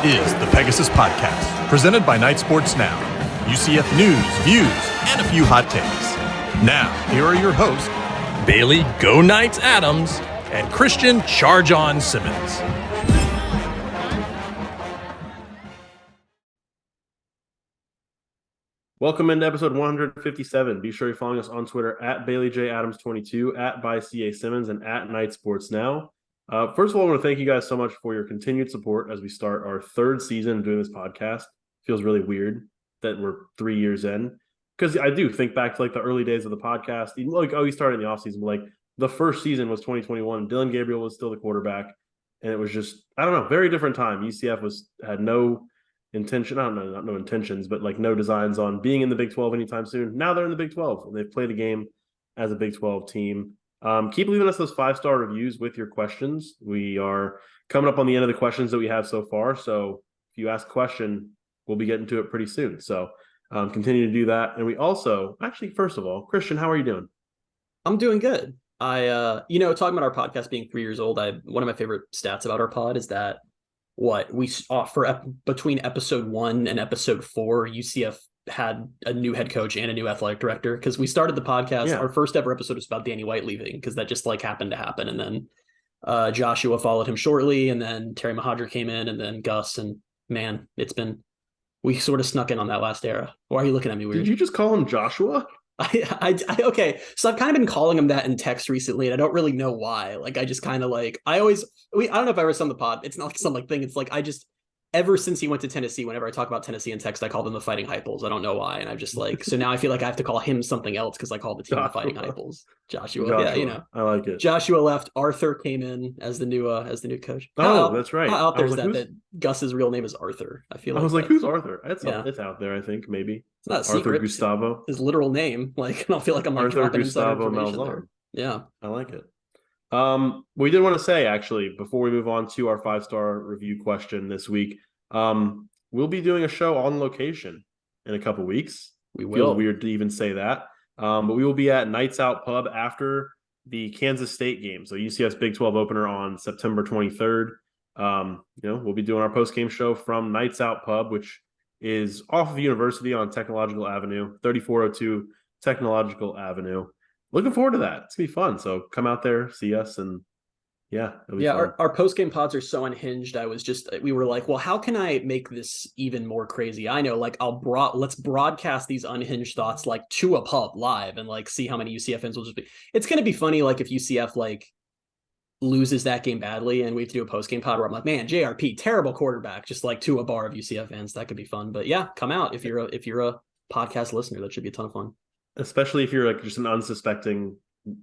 is the Pegasus Podcast, presented by Night Sports Now. UCF news, views, and a few hot takes. Now, here are your hosts, Bailey Go Knights Adams and Christian Charge On Simmons. Welcome into episode 157. Be sure you're following us on Twitter at BaileyJAdams22, at ByCASimmons, and at Night Sports Now. First of all, I want to thank you guys so much for your continued support as we start our third season doing this podcast. Feels really weird that we're 3 years in, because I do think back to like the early days of the podcast. Even like, we started in the offseason, but like the first season was 2021. Dylan Gabriel was still the quarterback, and it was just, I don't know, very different time. UCF had no intention, I don't know, not no intentions, but like no designs on being in the Big 12 anytime soon. Now they're in the Big 12, and they've played the game as a Big 12 team. Keep leaving us those 5-star reviews with your questions. We are coming up on the end of the questions that we have so far. So if you ask a question, we'll be getting to it pretty soon. So continue to do that. And we also, actually, first of all, Christian, how are you doing? I'm doing good. Talking about our podcast being 3 years old, one of my favorite stats about our pod is that we offer between episode 1 and episode 4, UCF had a new head coach and a new athletic director, because we started the podcast. Yeah. Our first ever episode was about Danny White leaving, because that just like happened to happen. And then Joshua followed him shortly, and then Terry Mahadra came in, and then Gus, and man, we sort of snuck in on that last era. Why are you looking at me weird? Did you just call him Joshua? Okay. So I've kind of been calling him that in text recently, and I don't really know why. Like, I just kind of like, I don't know if I ever said on the pod, it's not like some like thing. It's like, ever since he went to Tennessee, whenever I talk about Tennessee in text, I call them the Fighting Heupels. I don't know why. And I'm just like, so now I feel like I have to call him something else, because I call the team the Fighting Heupels. Joshua. Yeah, I like it. Joshua left. Arthur came in as the new coach. That's right. How out there is that Gus's real name is Arthur? I was like, who's Arthur? It's out there, I think, maybe. It's not Arthur secret. Gustavo. His literal name. Like, I don't feel like I'm like Arthur Gustavo Malzahn. Yeah. I like it. We did want to say, actually, before we move on to our 5-star review question this week, we'll be doing a show on location in a couple weeks. We will. Feels weird to even say that. But we will be at Nights Out Pub after the Kansas State game. So UCF's Big 12 opener on September 23rd. We'll be doing our post-game show from Nights Out Pub, which is off of University on Technological Avenue, 3402 Technological Avenue. Looking forward to that. It's going to be fun. So come out there, see us, and our post-game pods are so unhinged. We were like, well, how can I make this even more crazy? I know, like, let's broadcast these unhinged thoughts like to a pub live, and like see how many UCF fans will just be. It's going to be funny, like if UCF like loses that game badly and we have to do a post-game pod where I'm like, man, JRP, terrible quarterback, just like to a bar of UCF fans. That could be fun. But yeah, come out if you're a podcast listener. That should be a ton of fun. Especially if you're like just an unsuspecting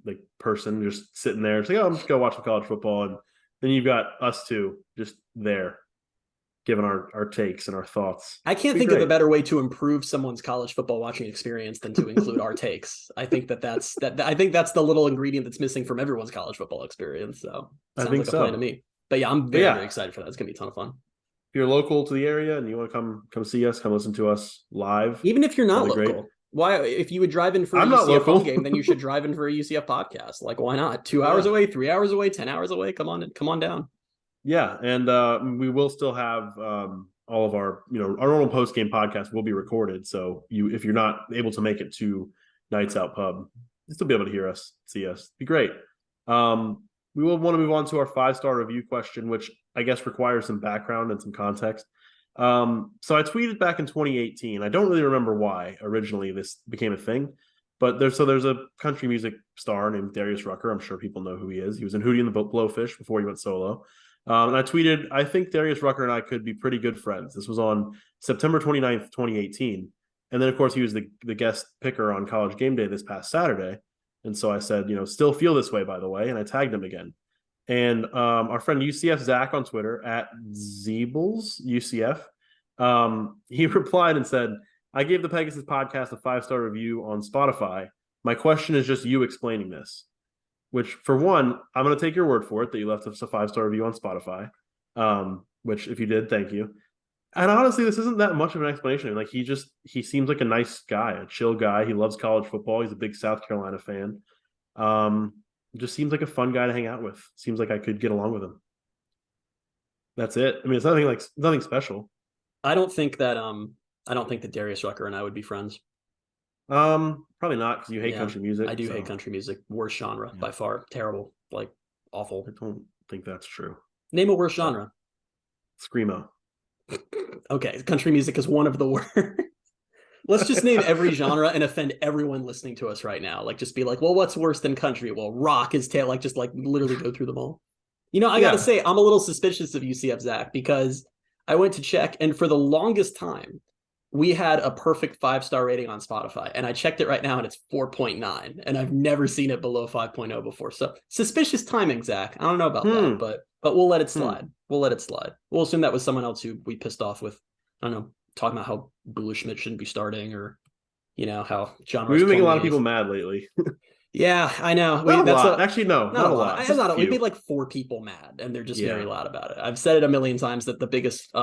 like person just sitting there. It's like, I'm just gonna watch some college football, and then you've got us two just there giving our takes and our thoughts. I can't think of a better way to improve someone's college football watching experience than to include our takes. I think that's the little ingredient that's missing from everyone's college football experience. So I think like so. A plan to me. But yeah, I'm very excited for that. It's gonna be a ton of fun. If you're local to the area and you want to come see us, come listen to us live. Even if you're not local. Great. Why, if you would drive in for a UCF home game, then you should drive in for a UCF podcast. Like, why not? 2 hours away, 3 hours away, 10 hours away. Come on down. Yeah, and we will still have all of our normal post game podcast will be recorded. So if you're not able to make it to Nights Out Pub, you'll still be able to hear us, see us. Be great. We will want to move on to our 5-star review question, which I guess requires some background and some context. So I tweeted back in 2018. I don't really remember why originally this became a thing, but there's a country music star named Darius Rucker. I'm sure people know who he is. He was in Hootie and the Blowfish before he went solo. And I tweeted, I think Darius Rucker and I could be pretty good friends. This was on September 29th, 2018. And then, of course, he was the guest picker on College Game Day this past Saturday. And so I said, still feel this way, by the way. And I tagged him again. And our friend UCF Zach on Twitter at Zeebles UCF, he replied and said, I gave the Pegasus Podcast a 5-star review on Spotify. My question is just you explaining this. Which, for one, I'm going to take your word for it that you left us a 5-star review on Spotify. Which, if you did, thank you. And honestly, this isn't that much of an explanation. Like, he seems like a nice guy, a chill guy. He loves college football. He's a big South Carolina fan. Just seems like a fun guy to hang out with. Seems like I could get along with him. That's it. I mean, it's nothing special. I don't think that Darius Rucker and I would be friends. Probably not, because you hate country music. I do hate country music. Worst genre by far. Terrible. Like awful. I don't think that's true. Name a worse genre. Screamo. Okay, country music is one of the worst. Let's just name every genre and offend everyone listening to us right now. Like, just be like, well, what's worse than country? Well, rock is tail. Like, just like literally go through them all. I gotta say, I'm a little suspicious of UCF Zach, because I went to check, and for the longest time, we had a perfect 5-star rating on Spotify, and I checked it right now, and it's 4.9, and I've never seen it below 5.0 before. So suspicious timing, Zach. I don't know about that, but we'll let it slide. We'll let it slide. We'll assume that was someone else who we pissed off with, I don't know, talking about how Bula Schmidt shouldn't be starting, or how John. We've been making a lot of people mad lately. Yeah, I know. Not a lot. Actually, no, not a lot. We made like 4 people mad, and they're just very loud about it. I've said it a million times that the biggest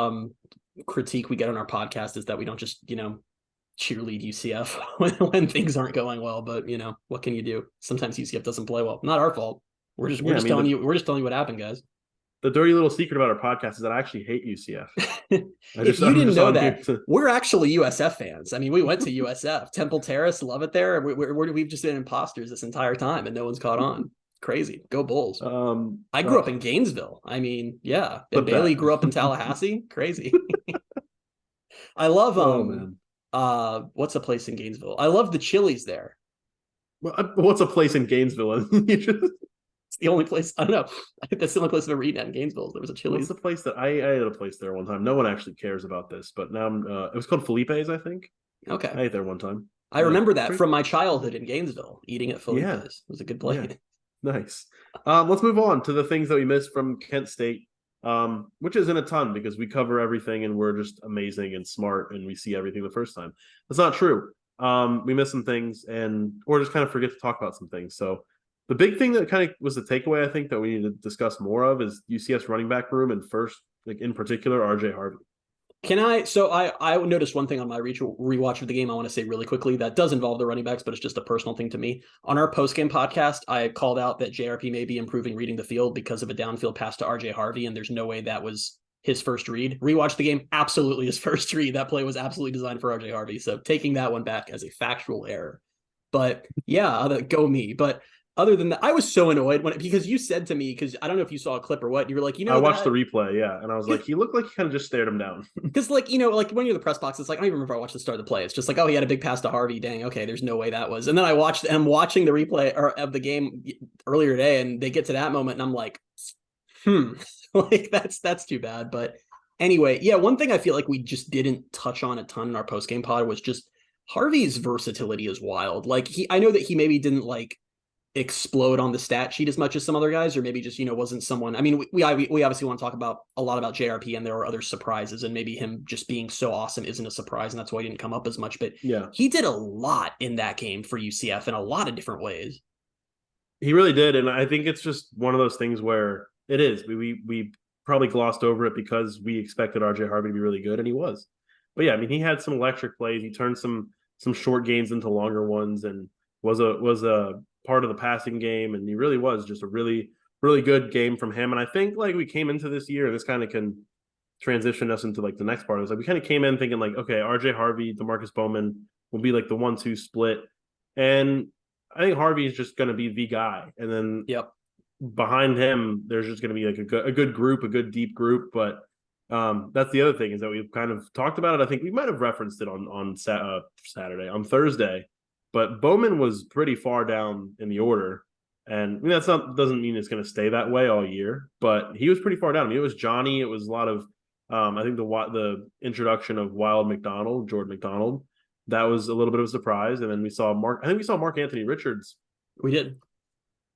critique we get on our podcast is that we don't just cheerlead UCF when things aren't going well. But what can you do? Sometimes UCF doesn't play well. Not our fault. We're just telling you what happened, guys. The dirty little secret about our podcast is that I actually hate UCF. If you didn't know that, we're actually USF fans. I mean, we went to USF, Temple Terrace, love it there. We've just been imposters this entire time, and no one's caught on. Crazy. Go Bulls. I grew up in Gainesville. I mean, yeah. And Bailey grew up in Tallahassee. Crazy. I love what's a place in Gainesville? I love the Chili's there. What's a place in Gainesville? It's the only place. I don't know. I think that's the only place I've ever eaten at in Gainesville. There was a Chili's. What's the place that I had a place there one time? No one actually cares about this, but now it was called Felipe's, I think. Okay. I ate there one time. I remember that from my childhood in Gainesville, eating at Felipe's. Yeah. It was a good place. Yeah. Nice. Let's move on to the things that we missed from Kent State, which isn't a ton, because we cover everything and we're just amazing and smart and we see everything the first time. That's not true. We missed some things or just kind of forget to talk about some things. So the big thing that kind of was the takeaway, I think, that we need to discuss more of is UCF's running back room, and first, like in particular, RJ Harvey. I noticed one thing on my rewatch of the game I want to say really quickly that does involve the running backs, but it's just a personal thing to me. On our post-game podcast, I called out that JRP may be improving reading the field because of a downfield pass to RJ Harvey, and there's no way that was his first read. Rewatch the game, absolutely his first read. That play was absolutely designed for RJ Harvey. So taking that one back as a factual error. But yeah, go me. But other than that, I was so annoyed because you said to me, because I don't know if you saw a clip or what, you were like, I watched the replay, yeah, and I was like, he looked like he kind of just stared him down. Because like when you're in the press box, it's like, I don't even remember I watched the start of the play. It's just like, oh, he had a big pass to Harvey. Dang, okay, there's no way that was. And then I'm watching the replay of the game earlier today, and they get to that moment, and I'm like, like that's too bad. But anyway, yeah, one thing I feel like we just didn't touch on a ton in our post game pod was just Harvey's versatility is wild. Like I know that he maybe didn't like explode on the stat sheet as much as some other guys, or maybe just wasn't someone. I mean, we obviously want to talk about a lot about JRP, and there are other surprises, and maybe him just being so awesome isn't a surprise, and that's why he didn't come up as much. But yeah, he did a lot in that game for UCF in a lot of different ways. He really did, and I think it's just one of those things where it is we probably glossed over it because we expected RJ Harvey to be really good, and he was. But yeah, I mean, he had some electric plays. He turned some short gains into longer ones, and was a part of the passing game, and he really was just a really, really good game from him. And I think like we came into this year, and this kind of can transition us into like the next part. It was like we kind of came in thinking like, okay, RJ Harvey, DeMarcus Bowman will be like the 1-2 split, and I think Harvey is just going to be the guy. And then behind him, there's just going to be like a good group, a good deep group. But that's the other thing, is that we've kind of talked about it. I think we might have referenced it on Thursday. But Bowman was pretty far down in the order, and I mean, doesn't mean it's going to stay that way all year. But he was pretty far down. I mean, it was Johnny. It was a lot of, I think the introduction of Jordan McDonald, that was a little bit of a surprise. And then we saw Mark Anthony Richards. We did.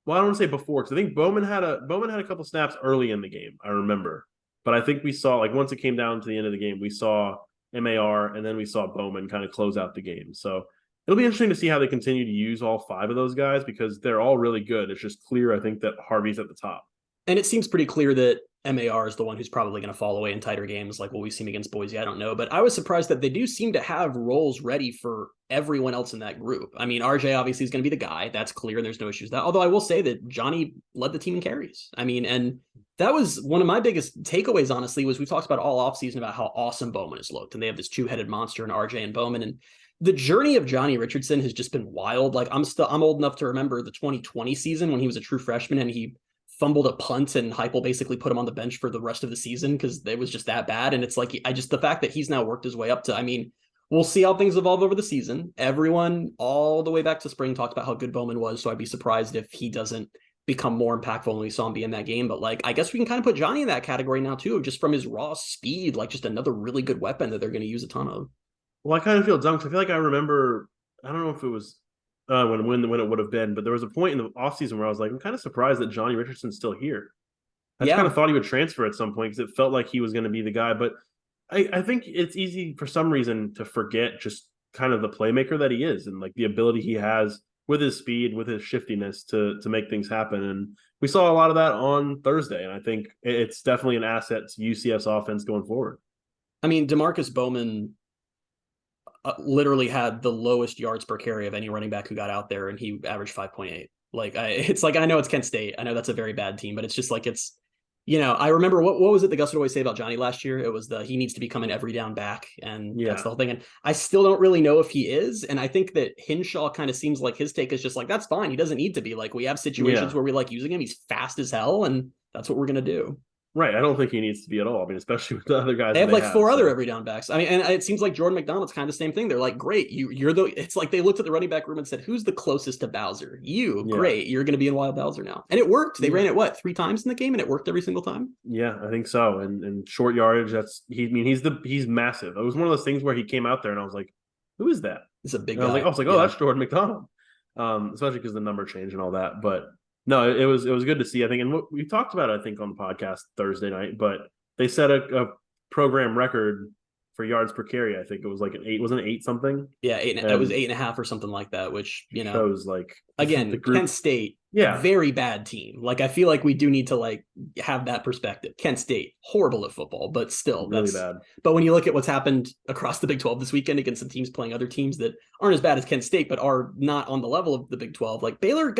Well, I don't want to say before, because I think Bowman had a couple snaps early in the game, I remember. But I think we saw, like, once it came down to the end of the game, we saw MAR, and then we saw Bowman kind of close out the game. So it'll be interesting to see how they continue to use all 5 of those guys, because they're all really good. It's just clear, I think, that Harvey's at the top. And it seems pretty clear that MAR is the one who's probably going to fall away in tighter games. Like, will we see him against Boise? I don't know. But I was surprised that they do seem to have roles ready for everyone else in that group. I mean, RJ obviously is going to be the guy. That's clear, and there's no issues with that. Although I will say that Johnny led the team in carries. I mean, and That was one of my biggest takeaways, honestly, was we talked about all offseason about how awesome Bowman has looked. And they have this two-headed monster in RJ and Bowman. And the journey of Johnny Richardson has just been wild. Like I'm old enough to remember the 2020 season when he was a true freshman and he fumbled a punt and Heupel basically put him on the bench for the rest of the season because it was just that bad. And it's like, the fact that he's now worked his way up to, I mean, we'll see how things evolve over the season. Everyone all the way back to spring talked about how good Bowman was. So I'd be surprised if he doesn't become more impactful when we saw him be in that game. But like, I guess we can kind of put Johnny in that category now too, just from his raw speed, like just another really good weapon that they're going to use a ton of. Well, I kind of feel dumb because I feel like I remember, I don't know if it was when it would have been, but there was a point in the offseason where I was like, I'm kind of surprised that Johnny Richardson's still here. I just kind of thought he would transfer at some point because it felt like he was going to be the guy. But I think it's easy for some reason to forget just kind of the playmaker that he is and like the ability he has with his speed, with his shiftiness to make things happen. And we saw a lot of that on Thursday. And I think it's definitely an asset to UCF's offense going forward. I mean, DeMarcus Bowman literally had the lowest yards per carry of any running back who got out there, and he averaged 5.8. Like, I know it's Kent State. I know that's a very bad team, but it's just like, I remember what was it that Gus would always say about Johnny last year? It was he needs to become an every down back, and that's the whole thing. And I still don't really know if he is. And I think that Hinshaw kind of seems like his take is just like, that's fine. He doesn't need to be. Like, we have situations where we like using him. He's fast as hell, and that's what we're going to do. Right. I don't think he needs to be at all. I mean, especially with the other guys. They have like four other every down backs. I mean, and it seems like Jordan McDonald's kind of the same thing. They're like, great. It's like they looked at the running back room and said, who's the closest to Bowser? Great. You're going to be in Wild Bowser now. And it worked. They ran it, 3 times in the game, and it worked every single time? Yeah, I think so. And short yardage, he's massive. It was one of those things where he came out there and I was like, who is that? It's a big guy. I was like, oh, that's Jordan McDonald. Especially because the number change and all that. But no, it was good to see, I think. And we talked about it, I think, on the podcast Thursday night, but they set a program record for yards per carry. I think it was like an 8, wasn't it 8 something? Yeah, it was 8.5 or something like that, which, shows like, again, Kent State, very bad team. Like, I feel like we do need to like have that perspective. Kent State, horrible at football, but still really bad. But when you look at what's happened across the Big 12 this weekend against some teams playing other teams that aren't as bad as Kent State, but are not on the level of the Big 12, like Baylor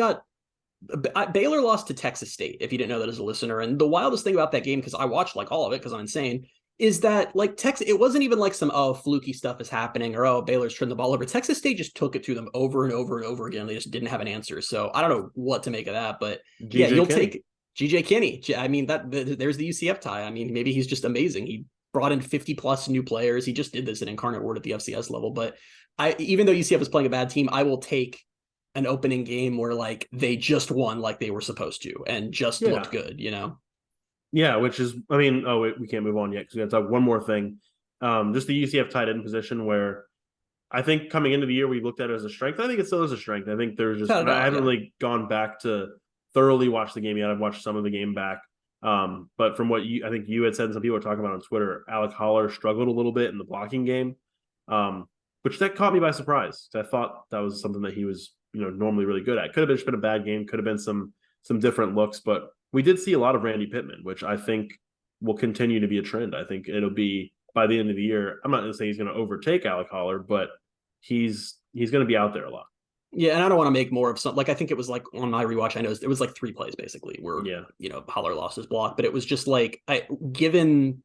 lost to Texas State, if you didn't know that as a listener. And the wildest thing about that game, because I watched like all of it because I'm insane, is that like Texas, it wasn't even like some fluky stuff is happening or Baylor's turned the ball over. Texas State just took it to them over and over and over again. They just didn't have an answer. So I don't know what to make of that, but you'll take GJ Kinney. I mean, there's the UCF tie. I mean, maybe he's just amazing. He brought in 50 plus new players. He just did this at Incarnate Word at the FCS level. But even though UCF is playing a bad team, I will take an opening game where like they just won like they were supposed to and just looked good, Yeah, which is, I mean, we can't move on yet because we have to talk one more thing. Just the UCF tight end position where I think coming into the year we looked at it as a strength. I think it still is a strength. I think there's just I haven't really gone back to thoroughly watch the game yet. I've watched some of the game back. But from what I think you had said, and some people were talking about on Twitter, Alec Holler struggled a little bit in the blocking game, which that caught me by surprise. I thought that was something that he was normally really good at. Could have just been a bad game. Could have been some different looks, but we did see a lot of Randy Pittman, which I think will continue to be a trend. I think it'll be by the end of the year. I'm not going to say he's going to overtake Alec Holler, but he's going to be out there a lot. Yeah, and I don't want to make more of something. Like I think it was like on my rewatch, I know it was like 3 plays basically where Holler lost his block, but it was just like given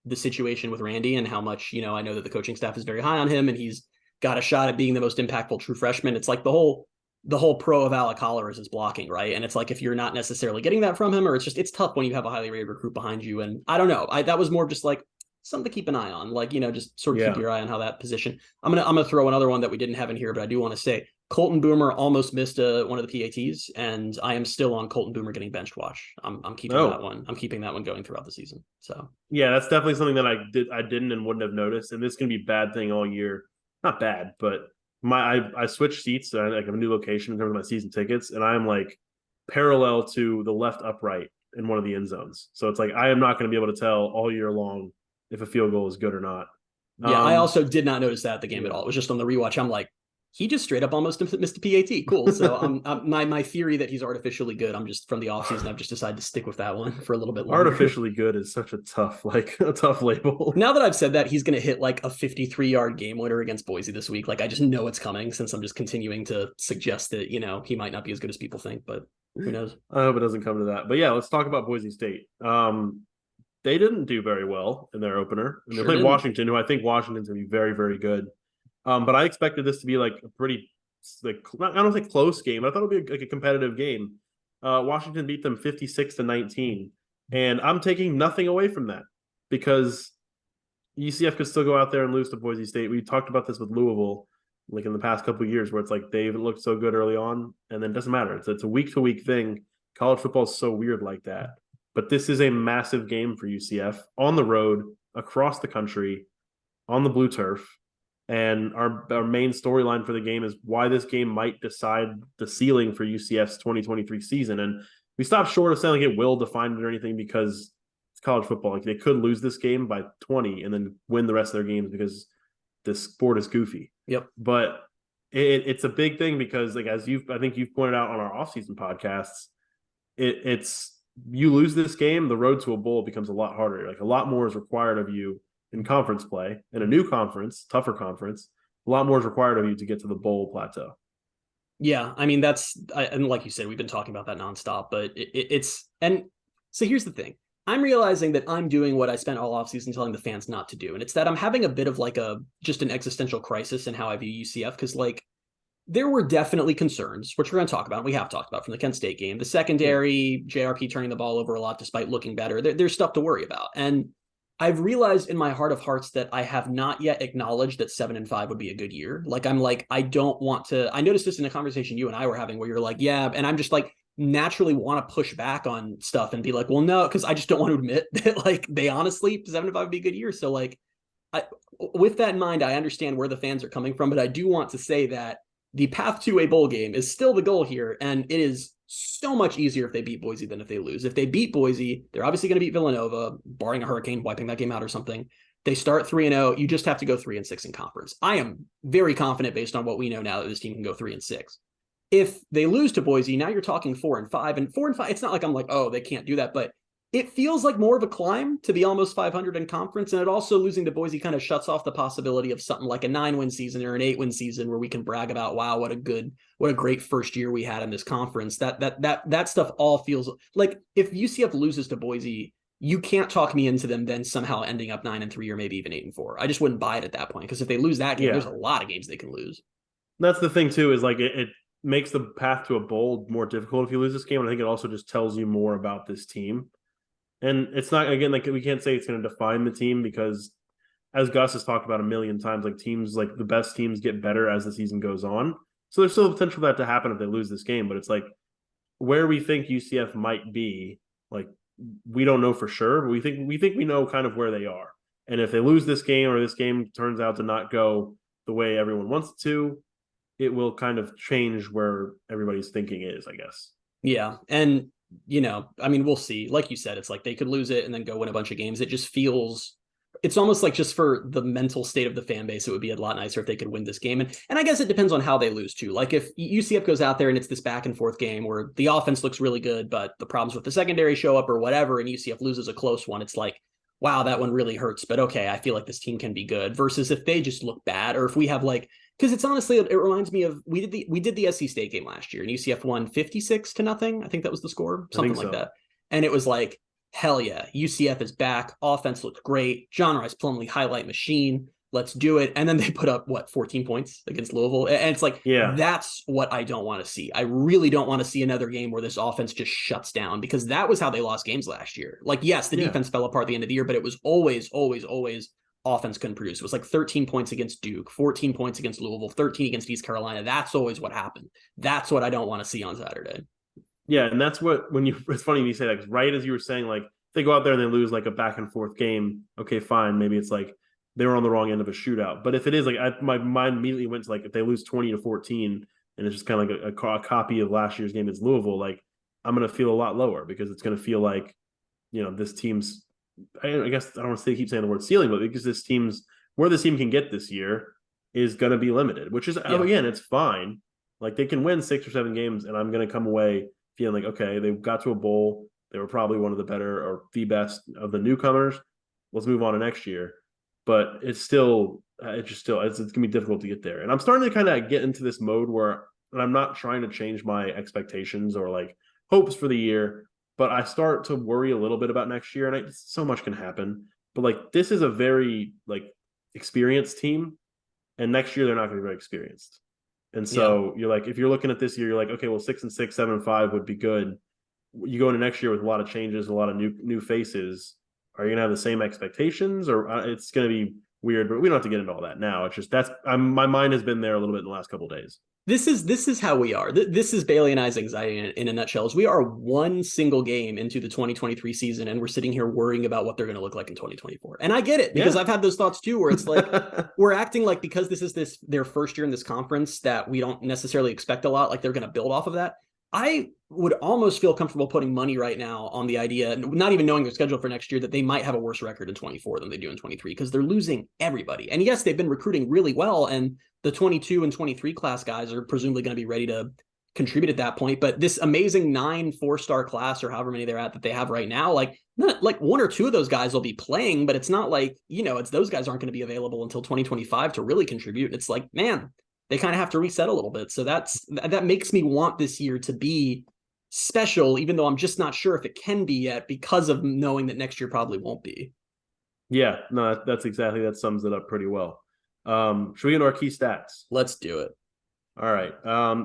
the situation with Randy and how much I know that the coaching staff is very high on him and he's got a shot at being the most impactful true freshman. It's like the whole pro of Alec Holler is his blocking, right? And it's like if you're not necessarily getting that from him, or it's tough when you have a highly rated recruit behind you. And I don't know, that was more just like something to keep an eye on, like just sort of keep your eye on how that position. I'm gonna throw another one that we didn't have in here, but I do want to say Colton Boomer almost missed one of the PATs, and I am still on Colton Boomer getting benched watch. I'm keeping that one. I'm keeping that one going throughout the season. So yeah, that's definitely something that I didn't and wouldn't have noticed, and this is gonna be a bad thing all year. Not bad, but I switched seats. I have a new location in terms of my season tickets, and I'm like parallel to the left upright in one of the end zones. So it's like I am not going to be able to tell all year long if a field goal is good or not. Yeah, I also did not notice that at the game at all. It was just on the rewatch. I'm like, he just straight up almost missed a PAT. Cool. So my theory that he's artificially good, I'm just from the offseason, I've just decided to stick with that one for a little bit longer. Artificially good is such a tough label. Now that I've said that, he's going to hit like a 53-yard game winner against Boise this week. Like I just know it's coming since I'm just continuing to suggest that, he might not be as good as people think, but Who knows? I hope it doesn't come to that. But yeah, let's talk about Boise State. They didn't do very well in their opener. And they played Washington, who I think Washington's going to be very, very good. But I expected this to be like a pretty, like, I don't think close game. I thought it would be like a competitive game. Washington beat them 56-19. And I'm taking nothing away from that because UCF could still go out there and lose to Boise State. We talked about this with Louisville, like in the past couple of years, where it's like they've looked so good early on, and then it doesn't matter. It's a week-to-week thing. College football is so weird like that. But this is a massive game for UCF on the road, across the country, on the blue turf. And our main storyline for the game is why this game might decide the ceiling for UCF's 2023 season. And we stopped short of saying like it will define it or anything because it's college football. Like they could lose this game by 20 and then win the rest of their games because this sport is goofy. Yep. But it's a big thing because like I think you've pointed out on our offseason podcasts, it's you lose this game, the road to a bowl becomes a lot harder. Like a lot more is required of you in conference play, in a new conference, tougher conference. A lot more is required of you to get to the bowl plateau. Yeah, I mean and like you said, we've been talking about that nonstop. But it's and so here's the thing: I'm realizing that I'm doing what I spent all offseason telling the fans not to do, and it's that I'm having a bit of like just an existential crisis in how I view UCF because like. There were definitely concerns, which we're going to talk about. We have talked about from the Kent State game. The secondary, JRP turning the ball over a lot despite looking better. There's stuff to worry about. And I've realized in my heart of hearts that I have not yet acknowledged that 7-5 would be a good year. Like, I'm like, I don't want to. I noticed this in a conversation you and I were having where you're like, yeah. And I'm just like, naturally want to push back on stuff and be like, well, no, because I just don't want to admit that, like, they honestly, 7-5 would be a good year. So, like, with that in mind, I understand where the fans are coming from, but I do want to say that the path to a bowl game is still the goal here, and it is so much easier if they beat Boise than if they lose. If they beat Boise, they're obviously going to beat Villanova, barring a hurricane, wiping that game out or something. They start 3-0. You just have to go 3-6 in conference. I am very confident based on what we know now that this team can go 3-6. If they lose to Boise, now you're talking 4-5, and 4-5. It's not like I'm like, oh, they can't do that, but it feels like more of a climb to be almost 500 in conference. And it also losing to Boise kind of shuts off the possibility of something like a 9-win season or an 8-win season where we can brag about, wow, what a great first year we had in this conference. That stuff all feels like if UCF loses to Boise, you can't talk me into them then somehow ending up 9-3 or maybe even 8-4. I just wouldn't buy it at that point. Because if they lose that game, there's a lot of games they can lose. That's the thing too, is like it makes the path to a bowl more difficult if you lose this game. And I think it also just tells you more about this team. And it's not, again, like we can't say it's going to define the team because as Gus has talked about a million times, like teams, like the best teams get better as the season goes on. So there's still a potential for that to happen if they lose this game, but it's like where we think UCF might be, like we don't know for sure, but we think we know kind of where they are. And if they lose this game or this game turns out to not go the way everyone wants it to, it will kind of change where everybody's thinking is, I guess. Yeah. And you know, I mean, we'll see. Like you said, it's like they could lose it and then go win a bunch of games. It just feels, it's almost like just for the mental state of the fan base, it would be a lot nicer if they could win this game. And I guess it depends on how they lose too. Like if UCF goes out there and it's this back and forth game where the offense looks really good, but the problems with the secondary show up or whatever, and UCF loses a close one, it's like, wow, that one really hurts. But okay, I feel like this team can be good. Versus if they just look bad, or if we have like, because it's honestly, it reminds me of we did the SC State game last year and UCF won 56-0. I think that was the score, something like that. And it was like, hell yeah, UCF is back. Offense looked great. John Rice Plumlee highlight machine. Let's do it. And then they put up 14 points against Louisville. And it's like, yeah, that's what I don't want to see. I really don't want to see another game where this offense just shuts down, because that was how they lost games last year. Like, yes, the defense fell apart at the end of the year, but it was always offense couldn't produce. It was like 13 points against Duke, 14 points against Louisville, 13 against East Carolina. That's always what happened. That's what I don't want to see on Saturday. Yeah, and that's what, it's funny you say that, because right as you were saying, like, if they go out there and they lose like a back and forth game, okay, fine. Maybe it's like they were on the wrong end of a shootout. But if it is like, my mind immediately went to like, if they lose 20-14 and it's just kind of like a copy of last year's game against Louisville, like I'm going to feel a lot lower, because it's going to feel like, you know, this team's, I guess I don't want to keep saying the word ceiling, but because this team's, where this team can get this year is going to be limited, which is, again, it's fine. Like they can win 6 or 7 games and I'm going to come away feeling like, okay, they got to a bowl. They were probably one of the better or the best of the newcomers. Let's move on to next year. But it's still, it's going to be difficult to get there. And I'm starting to kind of get into this mode where I'm not trying to change my expectations or like hopes for the year, but I start to worry a little bit about next year, and so much can happen. But like, this is a very like experienced team, and next year they're not going to be very experienced. And so you're like, if you're looking at this year, you're like, okay, well, 6-6, 7-5 would be good. You go into next year with a lot of changes, a lot of new faces. Are you going to have the same expectations, or it's going to be weird? But we don't have to get into all that now. It's just my mind has been there a little bit in the last couple of days. This is how we are. This is Bailey and I's anxiety in a nutshell. Is we are one single game into the 2023 season, and we're sitting here worrying about what they're going to look like in 2024. And I get it, because I've had those thoughts too, where it's like we're acting like because this is their first year in this conference that we don't necessarily expect a lot, like they're going to build off of that. I would almost feel comfortable putting money right now on the idea, not even knowing their schedule for next year, that they might have a worse record in 24 than they do in 23, because they're losing everybody. And yes, they've been recruiting really well, and the 22 and 23 class guys are presumably going to be ready to contribute at that point. But this amazing 9 4-star class, or however many they're at that they have right now, like not like 1 or 2 of those guys will be playing, but it's not like, it's those guys aren't going to be available until 2025 to really contribute. It's like, man, they kind of have to reset a little bit. So that makes me want this year to be special, even though I'm just not sure if it can be yet, because of knowing that next year probably won't be. Yeah, no, that sums it up pretty well. Should we get into our key stats? Let's do it. All right.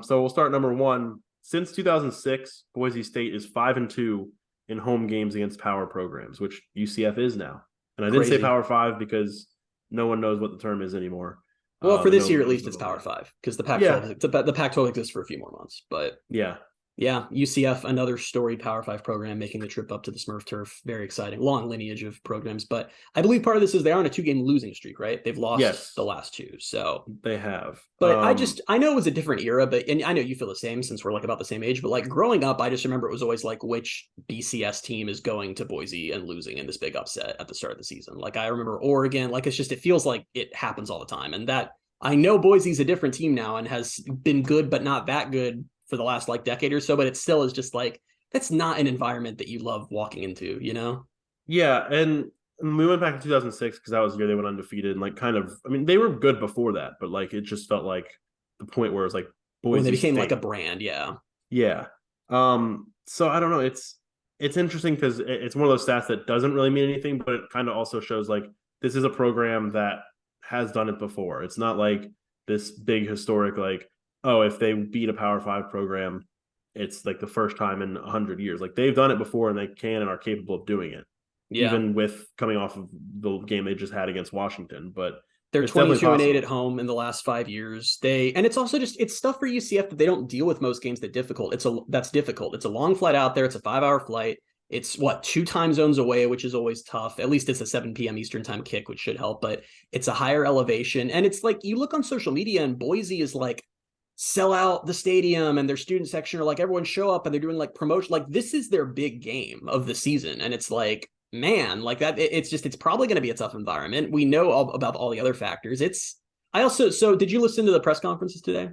So we'll start number 1. Since 2006, Boise State is 5-2 in home games against power programs, which UCF is now. And I didn't say Power 5 because no one knows what the term is anymore. Well, for this year, at least it's Power 5, because the Pac-12 the Pac-12 exists for a few more months. But yeah, UCF, another storied Power 5 program, making the trip up to the Smurf turf. Very exciting. Long lineage of programs. But I believe part of this is they are on a 2-game losing streak, right? They've lost the last 2. So they have. But I know it was a different era, and I know you feel the same since we're like about the same age. But like growing up, I just remember it was always like, which BCS team is going to Boise and losing in this big upset at the start of the season? Like I remember Oregon. Like it feels like it happens all the time. And that I know Boise's a different team now and has been good, but not that good for the last like decade or so, but it still is just like, that's not an environment that you love walking into, Yeah. And we went back in 2006 because that was the year they went undefeated, and they were good before that, but like, it just felt like the point where it was like, Boise when they became State. Like a brand. Yeah. Yeah. So I don't know. It's interesting because it's one of those stats that doesn't really mean anything, but it kind of also shows like, this is a program that has done it before. It's not like this big historic, like, oh, if they beat a Power 5 program, it's like the first time in 100 years. Like they've done it before, and they can and are capable of doing it. Yeah. Even with coming off of the game they just had against Washington. But they're 22-8 at home in the last 5 years. And it's also just, it's stuff for UCF that they don't deal with most games that's difficult. It's a long flight out there. It's a 5-hour flight. It's 2 time zones away, which is always tough. At least it's a 7 p.m. Eastern time kick, which should help, but it's a higher elevation. And it's like, you look on social media and Boise is like, sell out the stadium, and their student section are like, everyone show up, and they're doing like promotion. Like this is their big game of the season. And it's like, man, like that, it's probably going to be a tough environment. We know about all the other factors. So did you listen to the press conferences today?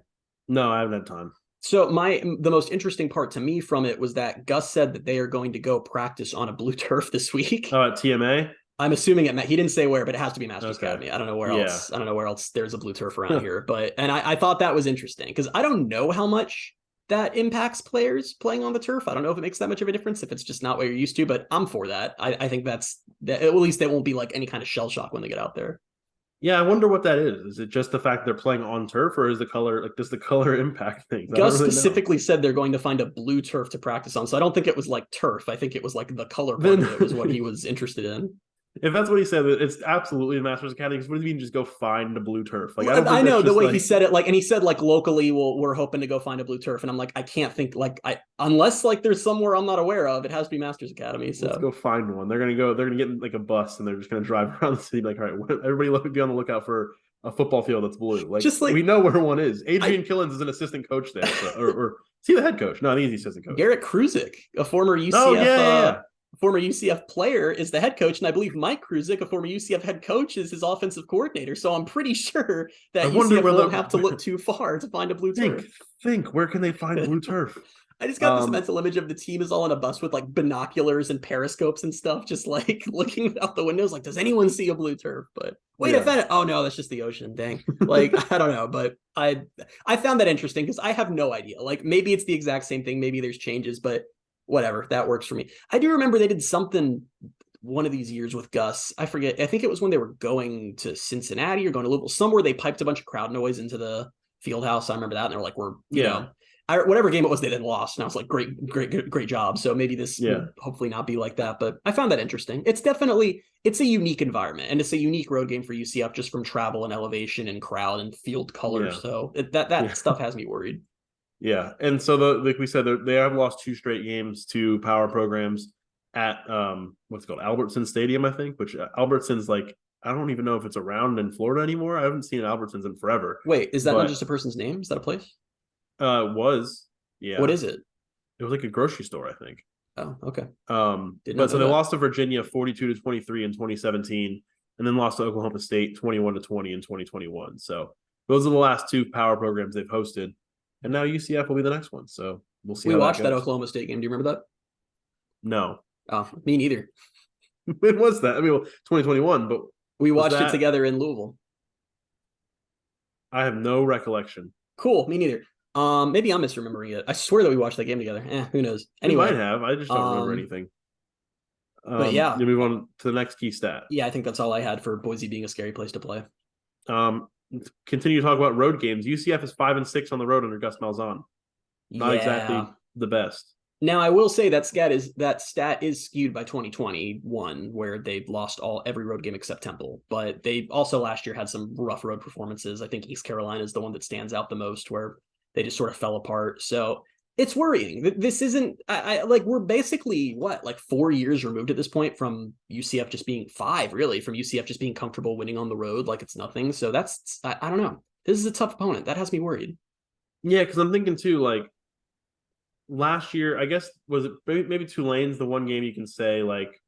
No, I haven't had time. So the most interesting part to me from it was that Gus said that they are going to go practice on a blue turf this week. Oh, at TMA? I'm assuming he didn't say where, but it has to be Masters Academy. I don't know where else. I don't know where else there's a blue turf around here, and I thought that was interesting because I don't know how much that impacts players playing on the turf. I don't know if it makes that much of a difference if it's just not what you're used to, but I'm for that. I think that at least they won't be like any kind of shell shock when they get out there. Yeah, I wonder what that is. Is it just the fact they're playing on turf, or is the color does the color impact things? Gus specifically said they're going to find a blue turf to practice on, so I don't think it was like turf. I think it was like the color part of it was what he was interested in. If that's what he said, it's absolutely the Masters Academy. Because what do you mean just go find a blue turf? Like I know the way he said it, and he said locally, we're hoping to go find a blue turf, and I'm like, I can't think unless there's somewhere I'm not aware of, it has to be Masters Academy. So let's go find one. They're gonna get like a bus, and they're just gonna drive around the city. Like, all right, everybody be on the lookout for a football field that's blue. We know where one is. Adrian Killens is an assistant coach there, or is he the head coach? No, I think he's the assistant coach. Garrett Kruzik, a former UCF. Former UCF player is the head coach, and I believe Mike Kruzik, a former UCF head coach, is his offensive coordinator. So I'm pretty sure that UCF won't have to look too far to find a blue turf. Think, where can they find blue turf? I just got this mental image of the team is all on a bus with binoculars and periscopes and stuff, just looking out the windows, does anyone see a blue turf? But wait, oh no, that's just the ocean. Dang. I don't know, but I found that interesting because I have no idea. Maybe it's the exact same thing. Maybe there's changes, but whatever, that works for me. I do remember they did something one of these years with Gus. I forget. I think it was when they were going to Cincinnati or going to Louisville, somewhere they piped a bunch of crowd noise into the field house. I remember that. And they were like, you know, whatever game it was, they then lost. And I was like, great job. So maybe this will hopefully not be like that. But I found that interesting. It's a unique environment, and it's a unique road game for UCF just from travel and elevation and crowd and field colors. So that stuff has me worried. Yeah. And so like we said, they have lost 2 straight games to power programs at what's it called, Albertson Stadium, I think, which Albertson's like, I don't even know if it's around in Florida anymore. I haven't seen Albertsons in forever. Wait, is that not just a person's name? Is that a place? It was. Yeah. What is it? It was like a grocery store, I think. Oh, okay. But so they lost to Virginia 42-23 in 2017, and then lost to Oklahoma State 21-20 in 2021. So those are the last 2 power programs they've hosted, and now UCF will be the next one. So we'll see. We watched that Oklahoma State game. Do you remember that? No. Oh, me neither. When was that? I mean, 2021, but we watched it together in Louisville. I have no recollection. Cool, me neither. Maybe I'm misremembering it. I swear that we watched that game together. Who knows? Anyway, we might have. I just don't remember anything. But yeah, you move on to the next key stat. Yeah, I think that's all I had for Boise being a scary place to play. Continue to talk about road games. UCF is 5-6 on the road under Gus Malzahn. Not exactly the best. Now, I will say that stat is skewed by 2021, where they lost every road game except Temple. But they also last year had some rough road performances. I think East Carolina is the one that stands out the most, where they just sort of fell apart. So it's worrying. This isn't we're basically 4 years removed at this point from UCF just being 5, really, from UCF just being comfortable winning on the road like it's nothing. So that's I don't know. This is a tough opponent. That has me worried. Yeah, because I'm thinking too, like, last year, I guess, was it maybe Tulane's the one game you can say, like,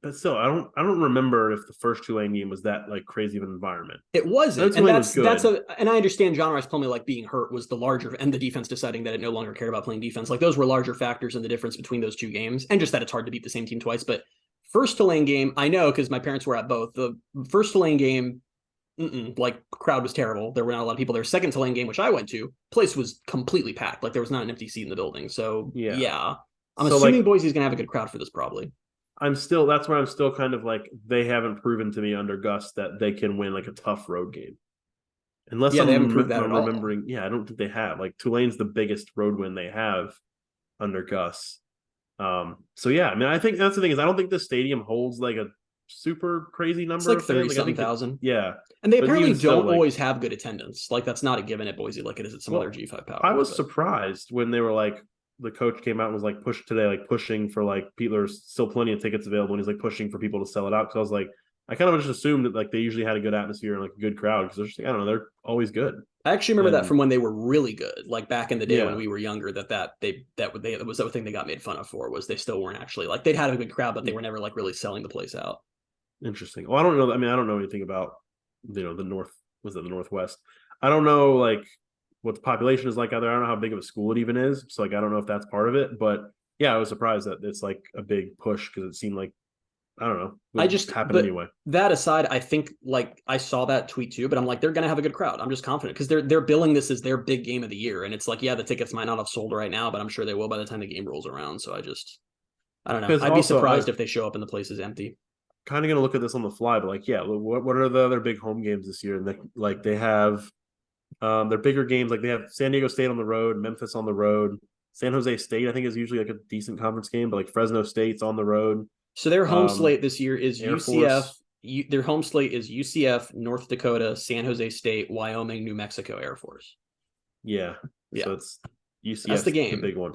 but still, I don't remember if the first Tulane game was that like crazy of an environment. It wasn't, and and I understand John Rice Plumlee like being hurt was the larger, and the defense deciding that it no longer cared about playing defense. Like, those were larger factors in the difference between those 2 games, and just that it's hard to beat the same team twice. But first Tulane game, I know because my parents were at both. The first Tulane game, crowd was terrible. There were not a lot of people there. Second Tulane game, which I went to, place was completely packed. Like, there was not an empty seat in the building. So yeah. I'm assuming Boise's gonna have a good crowd for this, probably. That's where I'm still kind of like, they haven't proven to me under Gus that they can win like a tough road game. Unless they haven't proved that at all. I don't think they have. Like, Tulane's the biggest road win they have under Gus. So yeah, I mean, I think that's the thing, is I don't think the stadium holds like a super crazy number. It's like 30,000. Yeah. And they apparently don't always have good attendance. Like, that's not a given at Boise like it is at some other G5 power. I was surprised when they were like, the coach came out and was like pushing for like people, there's still plenty of tickets available, and he's like pushing for people to sell it out. Because I was like, I kind of just assumed that like they usually had a good atmosphere and like a good crowd, because they're just like, I don't know, they're always good. I actually remember that from when they were really good, like back in the day when we were younger. That was the thing they got made fun of for, was they still weren't actually like, they'd had a good crowd, but they were never like really selling the place out. Interesting. Well, I don't know. I mean, I don't know anything about the Northwest. I don't know like what the population is like out there. I don't know how big of a school it even is. So like, I don't know if that's part of it, but yeah, I was surprised that it's like a big push, because it seemed like, I don't know, it just happened anyway. That aside, I think like I saw that tweet too, but I'm like, they're going to have a good crowd. I'm just confident, because they're billing this as their big game of the year. And it's like, yeah, the tickets might not have sold right now, but I'm sure they will by the time the game rolls around. So I don't know. I'd be surprised if they show up and the place is empty. Kind of going to look at this on the fly, but like, yeah, what are the other big home games this year? And they have their bigger games, like they have San Diego State on the road, Memphis on the road, San Jose State I think is usually like a decent conference game, but like Fresno State's on the road. So their home slate this year is UCF. Their home slate is UCF, North Dakota, San Jose State, Wyoming, New Mexico, Air Force. Yeah. So it's UCF. That's the game. The big one.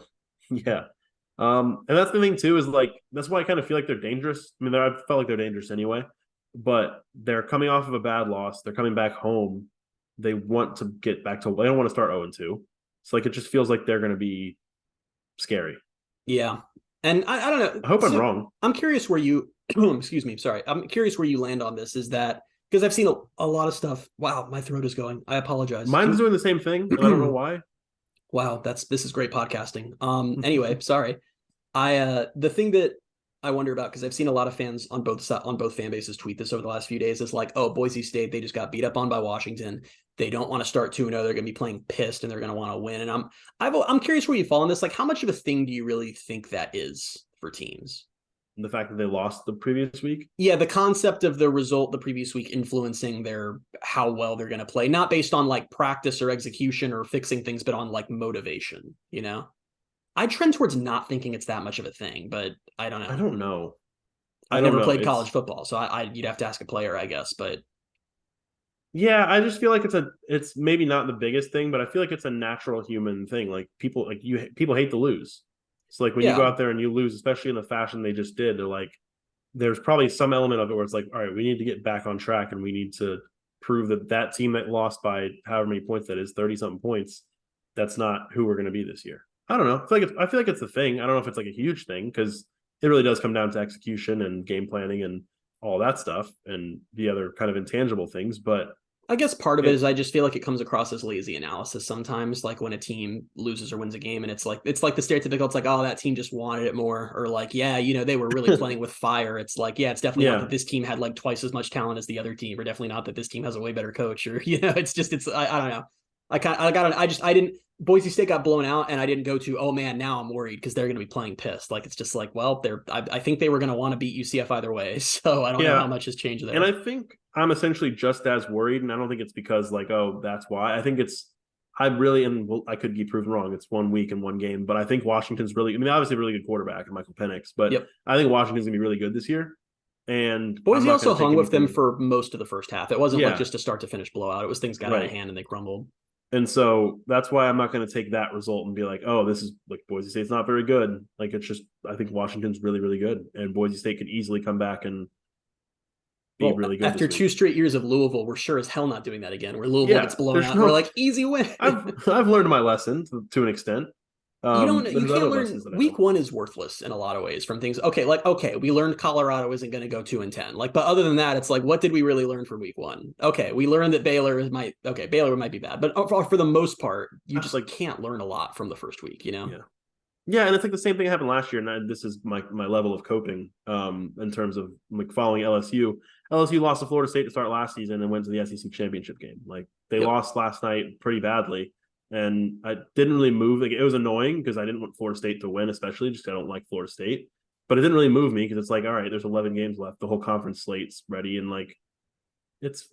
Yeah. And that's the thing too, is like, that's why I kind of feel like they're dangerous. I mean, I felt like they're dangerous anyway, but they're coming off of a bad loss. They're coming back home. They want to get back to, they don't want to start 0-2. So like, it just feels like they're going to be scary. Yeah. And I don't know. I hope I'm wrong. I'm curious where you, excuse me. Sorry. I'm curious where you land on this. Is that because I've seen a lot of stuff. Wow. My throat is going. I apologize. Mine's doing the same thing. And I don't know why. Wow. This is great podcasting. Anyway, sorry. The thing that I wonder about, because I've seen a lot of fans on both fan bases tweet this over the last few days, is like, oh, Boise State, they just got beat up on by Washington. they don't want to start 2-0. They're going to be playing pissed and they're going to want to win. And I'm curious where you fall on this. Like, how much of a thing do you really think that is for teams? The fact that they lost the previous week? Yeah, the concept of the result the previous week influencing how well they're going to play, not based on like practice or execution or fixing things, but on like motivation, you know? I trend towards not thinking it's that much of a thing, but I don't know. I don't know. I never played college football, so you'd have to ask a player, I guess, but yeah, I just feel like it's maybe not the biggest thing, but I feel like it's a natural human thing. Like people hate to lose. So like when you go out there and you lose, especially in the fashion they just did, they're like, there's probably some element of it where it's like, all right, we need to get back on track and we need to prove that team that lost by however many points that is, 30-something points, that's not who we're going to be this year. I don't know. I feel like it's the thing. I don't know if it's like a huge thing because it really does come down to execution and game planning and all that stuff and the other kind of intangible things. But I guess part of it is I just feel like it comes across as lazy analysis sometimes, like when a team loses or wins a game and it's like the stereotypical, it's like, oh, that team just wanted it more, or like, yeah, they were really playing with fire. It's like, yeah, it's definitely not that this team had like twice as much talent as the other team, or definitely not that this team has a way better coach, or I don't know. Boise State got blown out and I didn't go to, oh man, now I'm worried because they're going to be playing pissed. Like, it's just like, well, I think they were going to want to beat UCF either way. So I don't know how much has changed there. And I think I'm essentially just as worried. And I don't think it's because like, oh, that's why. I think I could be proven wrong. It's 1 week and one game, but I think Washington's obviously a really good quarterback in Michael Penix, but I think Washington's gonna be really good this year. And Boise also hung with them for most of the first half. It wasn't like just a start to finish blowout. It was things got out of hand and they crumbled. And so that's why I'm not going to take that result and be like, oh, this is like Boise State's not very good. Like, it's just, I think Washington's really, really good. And Boise State could easily come back and be really good. After 2 straight years of Louisville, we're sure as hell not doing that again. Where Louisville gets blown out. We're like, easy win. I've learned my lesson to an extent. You can't learn. Week 1 is worthless in a lot of ways from things. Okay, we learned Colorado isn't going to go 2-10. Like, but other than that, it's like, what did we really learn from week 1? Okay, we learned that Baylor might be bad, but for the most part, you just like can't learn a lot from the first week, Yeah, and it's like the same thing happened last year, and this is my level of coping in terms of like following LSU. LSU lost to Florida State to start last season and went to the SEC championship game. Like, they lost last night pretty badly. And I didn't really move. Like, it was annoying because I didn't want Florida State to win, especially just because I don't like Florida State. But it didn't really move me because it's like, all right, there's 11 games left. The whole conference slate's ready, and like, it's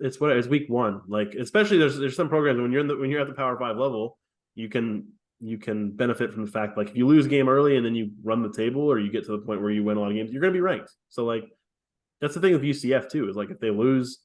week 1. Like, especially there's some programs when you're at the Power 5 level, you can benefit from the fact like if you lose a game early and then you run the table or you get to the point where you win a lot of games, you're going to be ranked. So like, that's the thing with UCF too, is like if they lose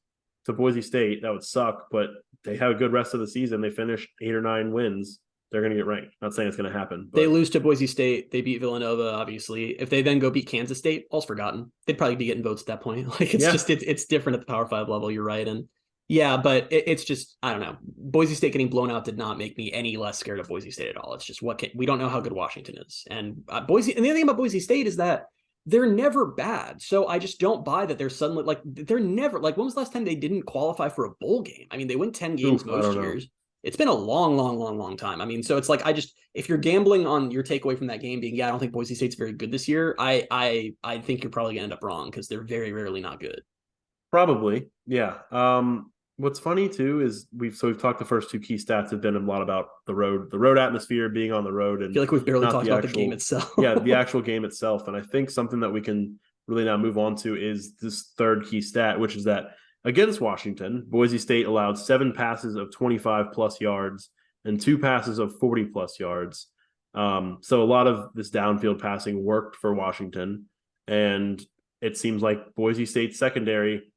to Boise State, that would suck, but they have a good rest of the season. They finish 8 or 9 wins. They're going to get ranked. Not saying it's going to happen. But... They lose to Boise State. They beat Villanova, obviously. If they then go beat Kansas State, all's forgotten. They'd probably be getting votes at that point. Like, it's different at the Power 5 level. You're right. And yeah, but it's just, I don't know. Boise State getting blown out did not make me any less scared of Boise State at all. It's just we don't know how good Washington is. And and the other thing about Boise State is that they're never bad. So I just don't buy that they're suddenly like, they're never like, when was the last time they didn't qualify for a bowl game? I mean, they win 10 games most years. It's been a long time. I mean, so it's like, if you're gambling on your takeaway from that game being, I don't think Boise State's very good this year. I think you're probably gonna end up wrong because they're very rarely not good. Probably. Yeah. What's funny too is we've talked, the first 2 key stats have been a lot about the road atmosphere, being on the road, and I feel like we've barely talked about the game itself. Yeah, the actual game itself. And I think something that we can really now move on to is this third key stat, which is that against Washington, Boise State allowed 7 passes of 25 plus yards and 2 passes of 40 plus yards. So a lot of this downfield passing worked for Washington, and it seems like Boise State's secondary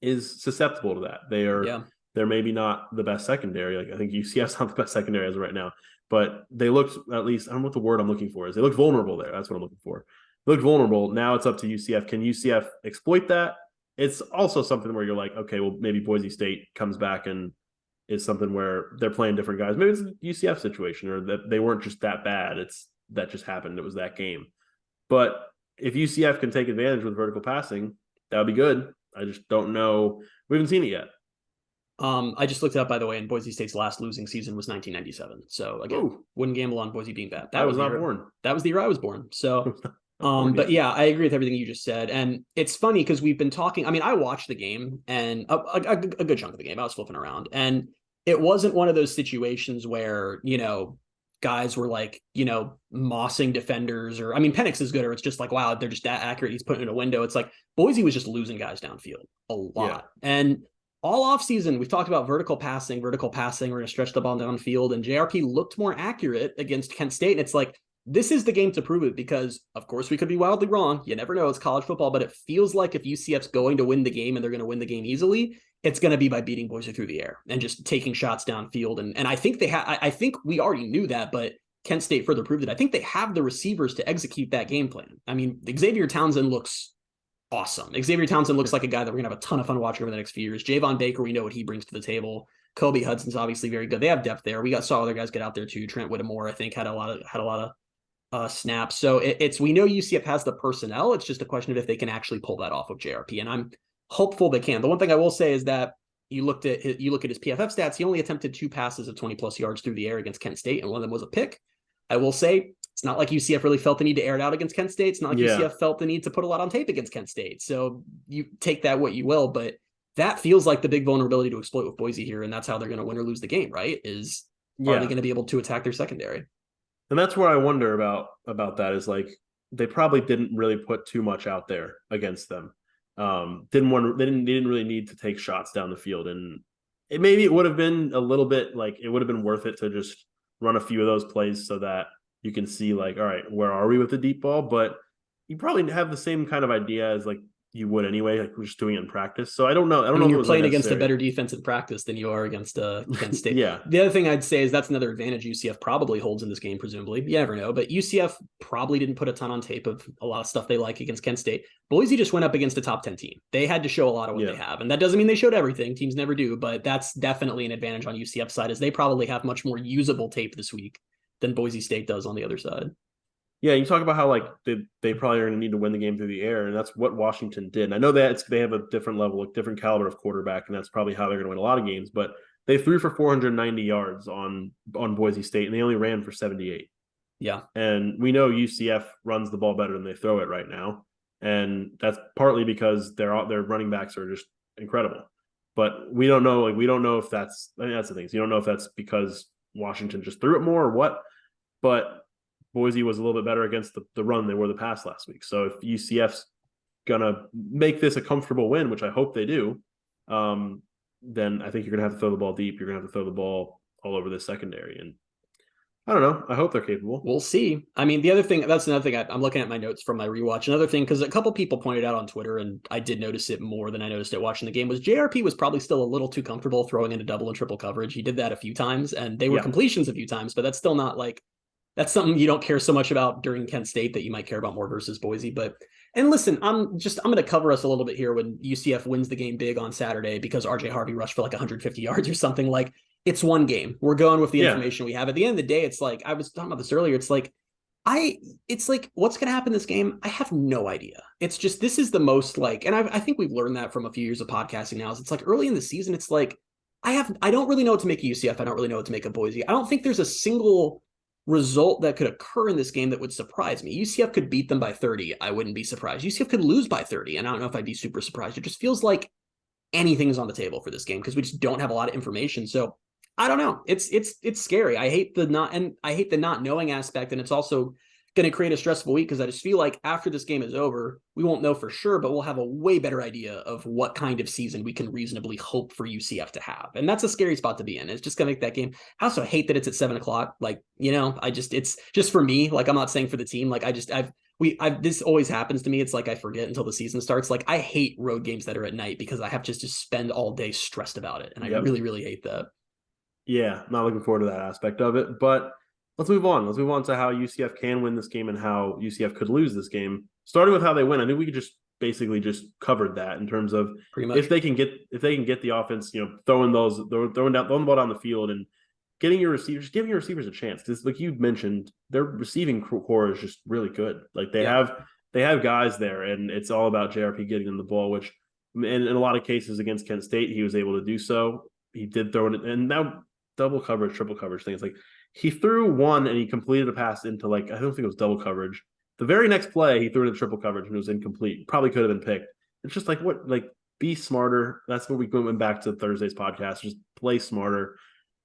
is susceptible to that. They're maybe not the best secondary. Like, I think UCF's not the best secondary as of right now, but they looked, at least, I don't know what the word I'm looking for is. They looked vulnerable there. That's what I'm looking for. They looked vulnerable. Now it's up to UCF. Can UCF exploit that? It's also something where you're like, okay, well, maybe Boise State comes back and is something where they're playing different guys. Maybe it's a UCF situation, or that they weren't just that bad. That just happened. It was that game. But if UCF can take advantage with vertical passing, that would be good. I just don't know. We haven't seen it yet. I just looked it up, by the way, and Boise State's last losing season was 1997. So again, wouldn't gamble on Boise being bad. That was not born. That was the year I was born. So, but yeah, I agree with everything you just said. And it's funny because we've been talking. I mean, I watched the game and a good chunk of the game. I was flipping around, and it wasn't one of those situations where, guys were like, mossing defenders, or I mean, Penix is good, or it's just like, wow, they're just that accurate. He's putting in a window. It's like Boise was just losing guys downfield a lot. Yeah. And all offseason, we've talked about vertical passing. We're going to stretch the ball downfield, and JRP looked more accurate against Kent State. And it's like, this is the game to prove it, because of course we could be wildly wrong. You never know. It's college football, but it feels like if UCF's going to win the game, and they're going to win the game easily, it's going to be by beating Boise through the air and just taking shots downfield. And I think I think we already knew that, but Kent State further proved it. I think they have the receivers to execute that game plan. I mean, Xavier Townsend looks awesome. Xavier Townsend looks like a guy that we're going to have a ton of fun watching over the next few years. Javon Baker, we know what he brings to the table. Kobe Hudson's obviously very good. They have depth there. We saw other guys get out there too. Trent Whittemore, I think, had a lot of snaps. So we know UCF has the personnel. It's just a question of if they can actually pull that off of JRP. And I'm hopeful they can. The one thing I will say is that you look at his PFF stats. He only attempted 2 passes of 20 plus yards through the air against Kent State, and one of them was a pick. I will say it's not like UCF really felt the need to air it out against Kent State. It's not like UCF felt the need to put a lot on tape against Kent State. So you take that what you will, but that feels like the big vulnerability to exploit with Boise here, and that's how they're going to win or lose the game, right? Are they going to be able to attack their secondary? And that's what I wonder about that is, like, they probably didn't really put too much out there against them. They didn't really need to take shots down the field, and it would have been a little bit like, it would have been worth it to just run a few of those plays so that you can see, like, all right, where are we with the deep ball? But you probably have the same kind of idea as, like, you would anyway, like we're just doing it in practice. So I don't know. I don't know if you're playing against a better defense in practice than you are against Kent State. Yeah. The other thing I'd say is that's another advantage UCF probably holds in this game, presumably. You never know. But UCF probably didn't put a ton on tape of a lot of stuff they like against Kent State. Boise just went up against a top 10 team. They had to show a lot of what they have. And that doesn't mean they showed everything. Teams never do. But that's definitely an advantage on UCF's side, as they probably have much more usable tape this week than Boise State does on the other side. Yeah, you talk about how, like, they probably are going to need to win the game through the air, and that's what Washington did. And I know that they have a different level, a different caliber of quarterback, and that's probably how they're going to win a lot of games. But they threw for 490 yards on Boise State, and they only ran for 78. Yeah, and we know UCF runs the ball better than they throw it right now, and that's partly because their running backs are just incredible. But we don't know. Like, we don't know if that's. I mean, that's the thing. So you don't know if that's because Washington just threw it more or what, but Boise was a little bit better against the run they were the pass last week. So if UCF's gonna make this a comfortable win, which I hope they do, then I think you're gonna have to throw the ball deep. You're gonna have to throw the ball all over the secondary. And I don't know. I hope they're capable. We'll see. I mean, that's another thing. I'm looking at my notes from my rewatch. Another thing, because a couple people pointed out on Twitter, and I did notice it more than I noticed it watching the game, was JRP was probably still a little too comfortable throwing into double and triple coverage. He did that a few times, and they were completions a few times, but that's still not like, that's something you don't care so much about during Kent State that you might care about more versus Boise. And listen, I'm going to cover us a little bit here when UCF wins the game big on Saturday because RJ Harvey rushed for like 150 yards or something. Like, it's one game. We're going with the information we have. At the end of the day, it's like, I was talking about this earlier. It's like, what's going to happen this game? I have no idea. It's just, this is the most like, and I think we've learned that from a few years of podcasting now, is it's like early in the season, it's like, I don't really know what to make of UCF. I don't really know what to make of Boise. I don't think there's a single result that could occur in this game that would surprise me. UCF could beat them by 30. I wouldn't be surprised. UCF could lose by 30. And I don't know if I'd be super surprised. It just feels like anything's on the table for this game because we just don't have a lot of information. So I don't know. It's scary. I hate the not knowing aspect. And it's also going to create a stressful week because I just feel like after this game is over, we won't know for sure, but we'll have a way better idea of what kind of season we can reasonably hope for UCF to have. And that's a scary spot to be in. It's just going to make that game. I also hate that it's at 7:00. Like, it's just for me. Like, I'm not saying for the team. Like, this always happens to me. It's like, I forget until the season starts. Like, I hate road games that are at night because I have just to spend all day stressed about it. And I really, really hate that. Yeah. Not looking forward to that aspect of it, but let's move on. Let's move on to how UCF can win this game and how UCF could lose this game. Starting with how they win, I think we could just basically just covered that in terms of if they can get the offense, throwing the ball down the field and giving your receivers a chance. Because, like you mentioned, their receiving core is just really good. Like they have guys there, and it's all about JRP getting them the ball. Which, in a lot of cases against Kent State, he was able to do so. He did throw it, and now double coverage, triple coverage things like. He threw one and he completed a pass into, like, I don't think it was double coverage. The very next play, he threw into triple coverage and it was incomplete. Probably could have been picked. It's just like, be smarter. That's what we went back to Thursday's podcast. Just play smarter.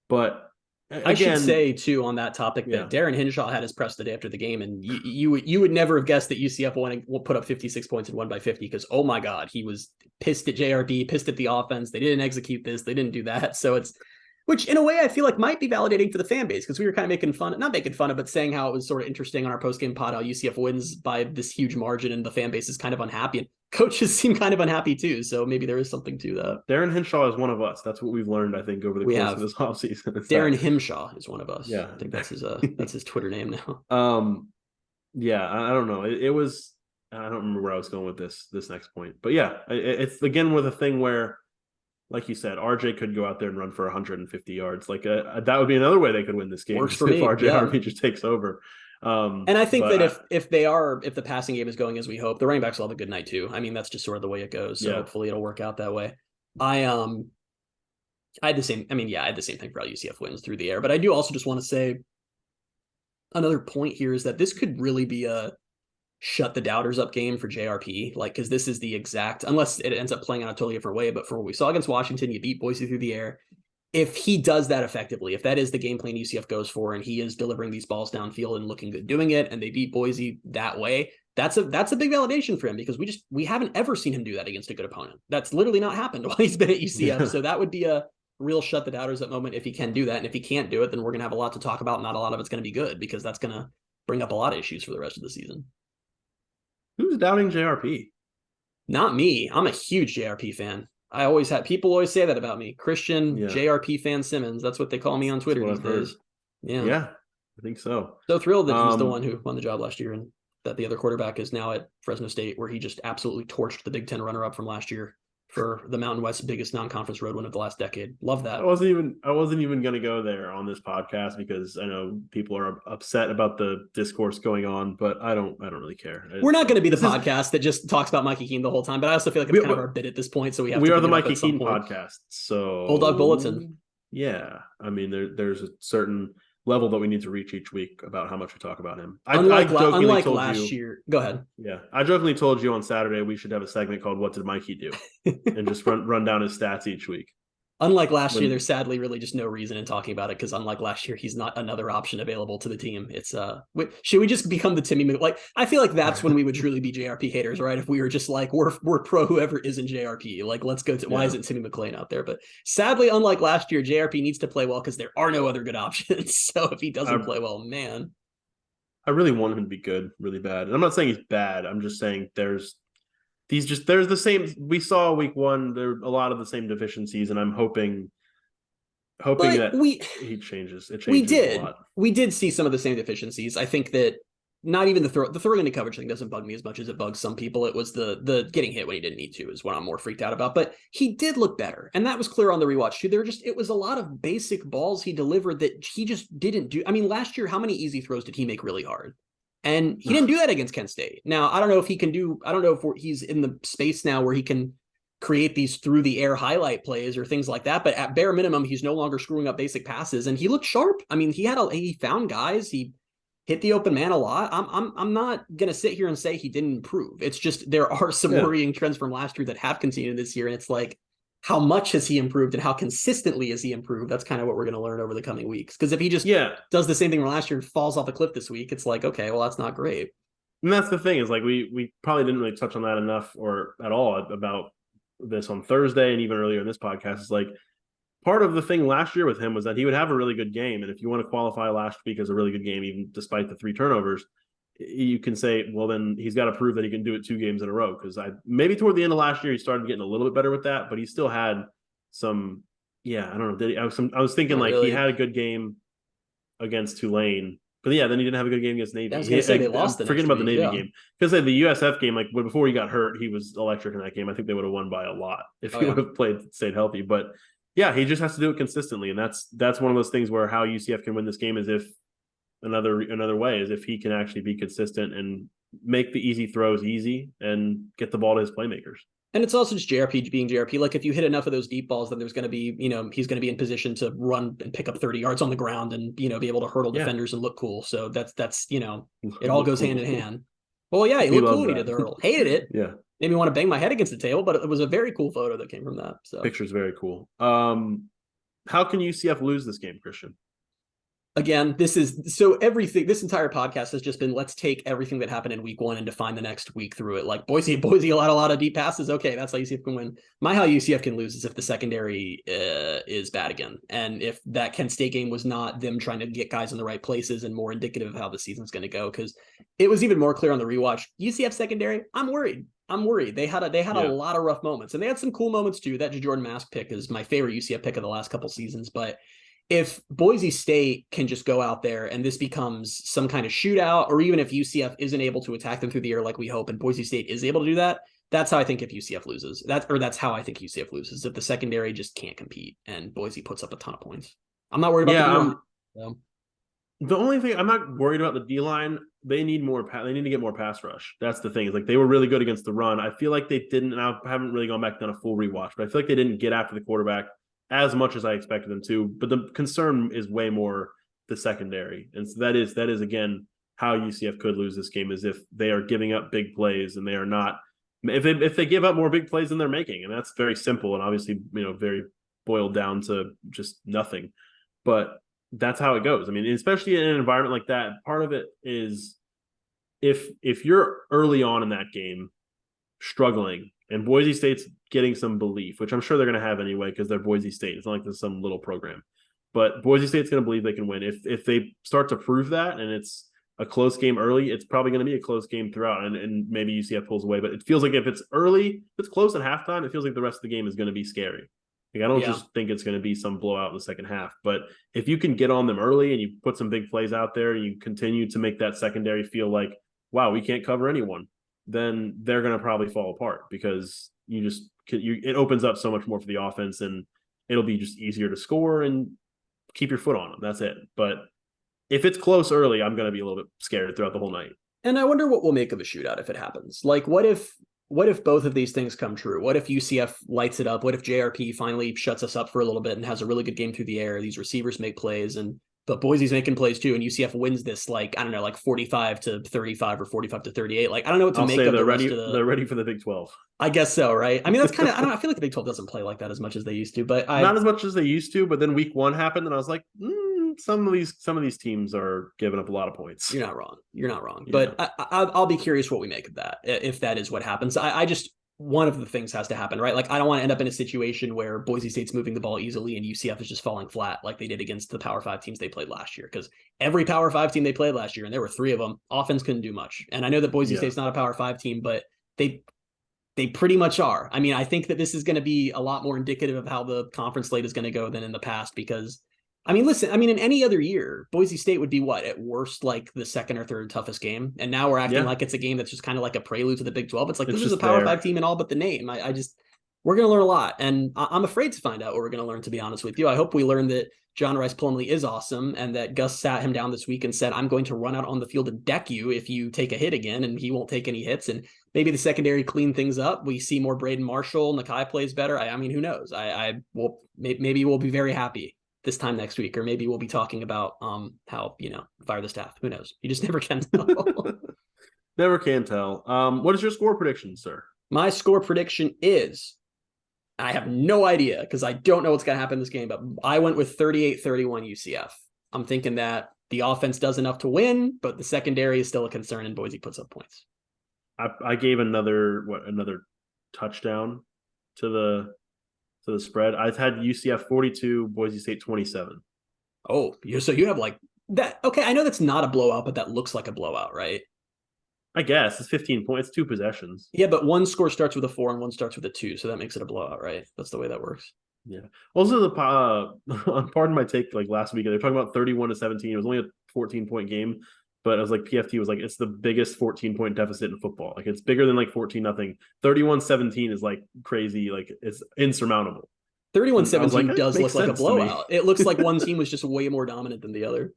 But I should say too on that topic that Darren Hinshaw had his press the day after the game, and you would never have guessed that UCF will put up 56 points and won by 50 because oh my god, he was pissed at JRB, pissed at the offense. They didn't execute this, they didn't do that. So it's, which in a way I feel like might be validating for the fan base because we were kind of not making fun of, but saying how it was sort of interesting on our post-game pod how UCF wins by this huge margin and the fan base is kind of unhappy and coaches seem kind of unhappy too. So maybe there is something to that. Darren Hinshaw is one of us. That's what we've learned, I think, over the course of this offseason. Darren Himshaw is one of us. Yeah, I think that's his Twitter name now. Yeah, I don't know. It was. I don't remember where I was going with this next point, but yeah, it's again with a thing where, like you said, RJ could go out there and run for 150 yards. Like that would be another way they could win this game. Works for if me. RJ Harvey just takes over. And I think that if the passing game is going as we hope, the running backs will have a good night too. I mean, that's just sort of the way it goes. So hopefully it'll work out that way. I had the same. I had the same thing for how UCF wins through the air. But I do also just want to say another point here is that this could really be a shut the doubters up game for JRP. Like, because this is the exact, unless it ends up playing out a totally different way. But from what we saw against Washington, you beat Boise through the air. If he does that effectively, if that is the game plan UCF goes for, and he is delivering these balls downfield and looking good doing it, and they beat Boise that way, that's a big validation for him because we haven't ever seen him do that against a good opponent. That's literally not happened while he's been at UCF. Yeah. So that would be a real shut the doubters up moment if he can do that. And if he can't do it, then we're going to have a lot to talk about. Not a lot of it's going to be good because that's going to bring up a lot of issues for the rest of the season. Who's doubting JRP? Not me. I'm a huge JRP fan. People always say that about me. Christian, JRP fan Simmons. That's what they call me on Twitter these days. Yeah, I think so. So thrilled that he's the one who won the job last year and that the other quarterback is now at Fresno State, where he just absolutely torched the Big Ten runner-up from last year for the Mountain West's biggest non-conference road win of the last decade. Love that. I wasn't even going to go there on this podcast because I know people are upset about the discourse going on, but I don't really care. We're not going to be the podcast that just talks about Mikey Keene the whole time, but I also feel like it's kind of our bit at this point, so we are the Mikey Keene podcast. So Bulldog Bulletin. Yeah, I mean there's a certain level that we need to reach each week about how much we talk about him. Unlike last year. Go ahead. Yeah. I jokingly told you on Saturday we should have a segment called What Did Mikey Do? And just run down his stats each week. Unlike last year, there's sadly really just no reason in talking about it because unlike last year, he's not another option available to the team. It's should we just become the Timmy like I feel like that's when we would truly be JRP haters, right? If we were just like we're pro whoever isn't JRP, like let's go to why isn't Timmy McClain out there? But sadly, unlike last year, JRP needs to play well because there are no other good options. So if he doesn't play well, man, I really want him to be good, really bad. And I'm not saying he's bad. I'm just saying there's the same we saw week one. There are a lot of the same deficiencies, and I'm hoping that he changes. It changes a lot. We did see some of the same deficiencies. I think that not even the throwing into coverage thing doesn't bug me as much as it bugs some people. It was the getting hit when he didn't need to is what I'm more freaked out about. But he did look better, and that was clear on the rewatch too. It was a lot of basic balls he delivered that he just didn't do. I mean, last year, how many easy throws did he make really hard? And he didn't do that against Kent State. Now, I don't know if he's in the space now where he can create these through the air highlight plays or things like that. But at bare minimum, he's no longer screwing up basic passes and he looked sharp. I mean, he found guys, he hit the open man a lot. I'm not going to sit here and say he didn't improve. It's just, there are some worrying trends from last year that have continued this year. And it's like, how much has he improved and how consistently has he improved? That's kind of what we're going to learn over the coming weeks. Because if he just does the same thing from last year and falls off a cliff this week, it's like, okay, well, that's not great. And that's the thing is like, we probably didn't really touch on that enough or at all about this on Thursday. And even earlier in this podcast is like, part of the thing last year with him was that he would have a really good game. And if you want to qualify last week as a really good game, even despite the 3 turnovers, you can say, well, then he's got to prove that he can do it 2 games in a row. Because maybe toward the end of last year, he started getting a little bit better with that, but he still had some, I don't know. I was thinking he had a good game against Tulane, but then he didn't have a good game against Navy. I was going to say they lost the forgetting about the Navy game. Because the USF game, like before he got hurt, he was electric in that game. I think they would have won by a lot if he would have stayed healthy. But he just has to do it consistently. And that's one of those things where how UCF can win this game is if another way is if he can actually be consistent and make the easy throws easy and get the ball to his playmakers. And it's also just JRP being JRP. Like if you hit enough of those deep balls, then there's going to be, he's going to be in position to run and pick up 30 yards on the ground and, be able to hurdle defenders and look cool. So that's, it all goes hand in hand. Well, he looked cool when he did the hurdle. Hated it. Yeah. Made me want to bang my head against the table, but it was a very cool photo that came from that. So picture's very cool. how can UCF lose this game, Christian? Again, this entire podcast has just been, let's take everything that happened in week 1 and define the next week through it. Like Boise allowed a lot of deep passes. Okay, that's how UCF can win. How UCF can lose is if the secondary is bad again. And if that Kent State game was not them trying to get guys in the right places and more indicative of how the season's going to go, because it was even more clear on the rewatch. UCF secondary, I'm worried. They had a lot of rough moments, and they had some cool moments too. That Jordan Mask pick is my favorite UCF pick of the last couple seasons, but if Boise State can just go out there and this becomes some kind of shootout, or even if UCF isn't able to attack them through the air like we hope, and Boise State is able to do that, that's how I think if UCF loses. That's how I think UCF loses, if the secondary just can't compete and Boise puts up a ton of points. I'm not worried about the D-line. The only thing I'm not worried about the D-line. They need they need to get more pass rush. That's the thing. Is like they were really good against the run. I feel like they didn't. And I haven't really gone back and done a full rewatch, but I feel like they didn't get after the quarterback as much as I expected them to. But the concern is way more the secondary. And so that is again how UCF could lose this game, is if they are giving up big plays and they are not, if they give up more big plays than they're making. And that's very simple and obviously, very boiled down to just nothing. But that's how it goes. I mean, especially in an environment like that, part of it is if you're early on in that game struggling, and Boise State's getting some belief, which I'm sure they're going to have anyway because they're Boise State. It's not like there's some little program. But Boise State's going to believe they can win. If they start to prove that and it's a close game early, it's probably going to be a close game throughout, and maybe UCF pulls away. But it feels like if it's early, if it's close at halftime, it feels like the rest of the game is going to be scary. Like I don't just think it's going to be some blowout in the second half. But if you can get on them early and you put some big plays out there and you continue to make that secondary feel like, wow, we can't cover anyone, then they're going to probably fall apart because it opens up so much more for the offense, and it'll be just easier to score and keep your foot on them. That's it. But if it's close early, I'm going to be a little bit scared throughout the whole night. And I wonder what we'll make of a shootout if it happens. Like, what if both of these things come true? What if UCF lights it up? What if JRP finally shuts us up for a little bit and has a really good game through the air? These receivers make plays, but Boise's making plays too, and UCF wins this, like, I don't know, like 45-35 or 45-38. Like, I don't know what to make of the rest of the... They're ready for the Big 12. I guess so, right? I mean, that's kind of... I feel like the Big 12 doesn't play like that as much as they used to, but not as much as they used to, but then week 1 happened, and I was like, some of these teams are giving up a lot of points. You're not wrong. Yeah. But I'll be curious what we make of that, if that is what happens. I just... One of the things has to happen, right? Like, I don't want to end up in a situation where Boise State's moving the ball easily and UCF is just falling flat like they did against the Power 5 teams they played last year. Because every Power 5 team they played last year, and there were 3 of them, offense couldn't do much. And I know that Boise State's not a Power 5 team, but they pretty much are. I mean, I think that this is going to be a lot more indicative of how the conference slate is going to go than in the past, because I mean, listen, in any other year, Boise State would be at worst, like the second or third toughest game. And now we're acting like it's a game that's just kind of like a prelude to the Big 12. It's like, this is a Power 5 team in all but the name. We're going to learn a lot. And I'm afraid to find out what we're going to learn, to be honest with you. I hope we learn that John Rice Plumlee is awesome, and that Gus sat him down this week and said, I'm going to run out on the field and deck you if you take a hit again, and he won't take any hits. And maybe the secondary clean things up. We see more Braden Marshall. Nakai plays better. I mean, who knows? Maybe we'll be very happy this time next week, or maybe we'll be talking about how, fire the staff. Who knows? You just never can tell. Never can tell. What is your score prediction, sir? My score prediction is, I have no idea because I don't know what's going to happen in this game, but I went with 38-31 UCF. I'm thinking that the offense does enough to win, but the secondary is still a concern, and Boise puts up points. I gave another touchdown to the spread. I've had UCF 42, Boise State 27. Oh, so you have like that. Okay, I know that's not a blowout, but that looks like a blowout, right? I guess it's 15 points, 2 possessions. Yeah, but one score starts with a 4 and one starts with a 2, so that makes it a blowout, right? That's the way that works. Yeah. Also, pardon my take, like last week, they're talking about 31-17. It was only a 14-point game, but it was like PFT was like, it's the biggest 14-point deficit in football. Like, it's bigger than like 14-0. 31-17 is like crazy, like it's insurmountable. 31-17 does look like a blowout. It looks like one team was just way more dominant than the other.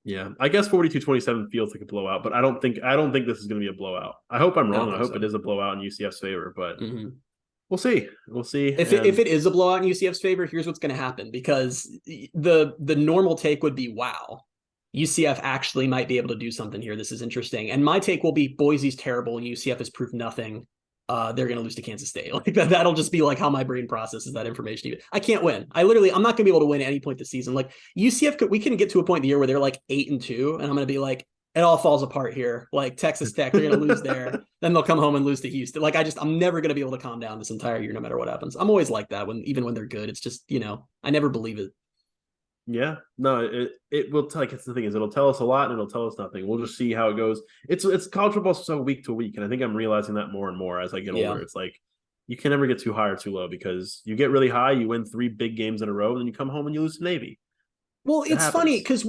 Yeah, I guess 42-27 feels like a blowout, but I don't think this is going to be a blowout. I hope I'm wrong. I hope it is a blowout in UCF's favor, but we'll see. We'll see. If it is a blowout in UCF's favor, here's what's going to happen, because the normal take would be, wow, UCF actually might be able to do something here. This is interesting. And my take will be, Boise's terrible and UCF has proved nothing. they're going to lose to Kansas State. Like that'll just be like how my brain processes that information. I can't win. I'm not going to be able to win at any point this season. Like UCF, we can get to a point in the year where they're like 8-2, and I'm going to be like, it all falls apart here. Like Texas Tech, they're going to lose there. Then they'll come home and lose to Houston. Like I'm never going to be able to calm down this entire year, no matter what happens. I'm always like that even when they're good. It's just, I never believe it. Yeah, no, it will tell. Like, it's the thing is, it'll tell us a lot and it'll tell us nothing. We'll just see how it goes. It's college football so week to week, and I think I'm realizing that more and more as I get older. It's like you can never get too high or too low, because you get really high, you win 3 big games in a row, and then you come home and you lose to Navy. Well, it's funny because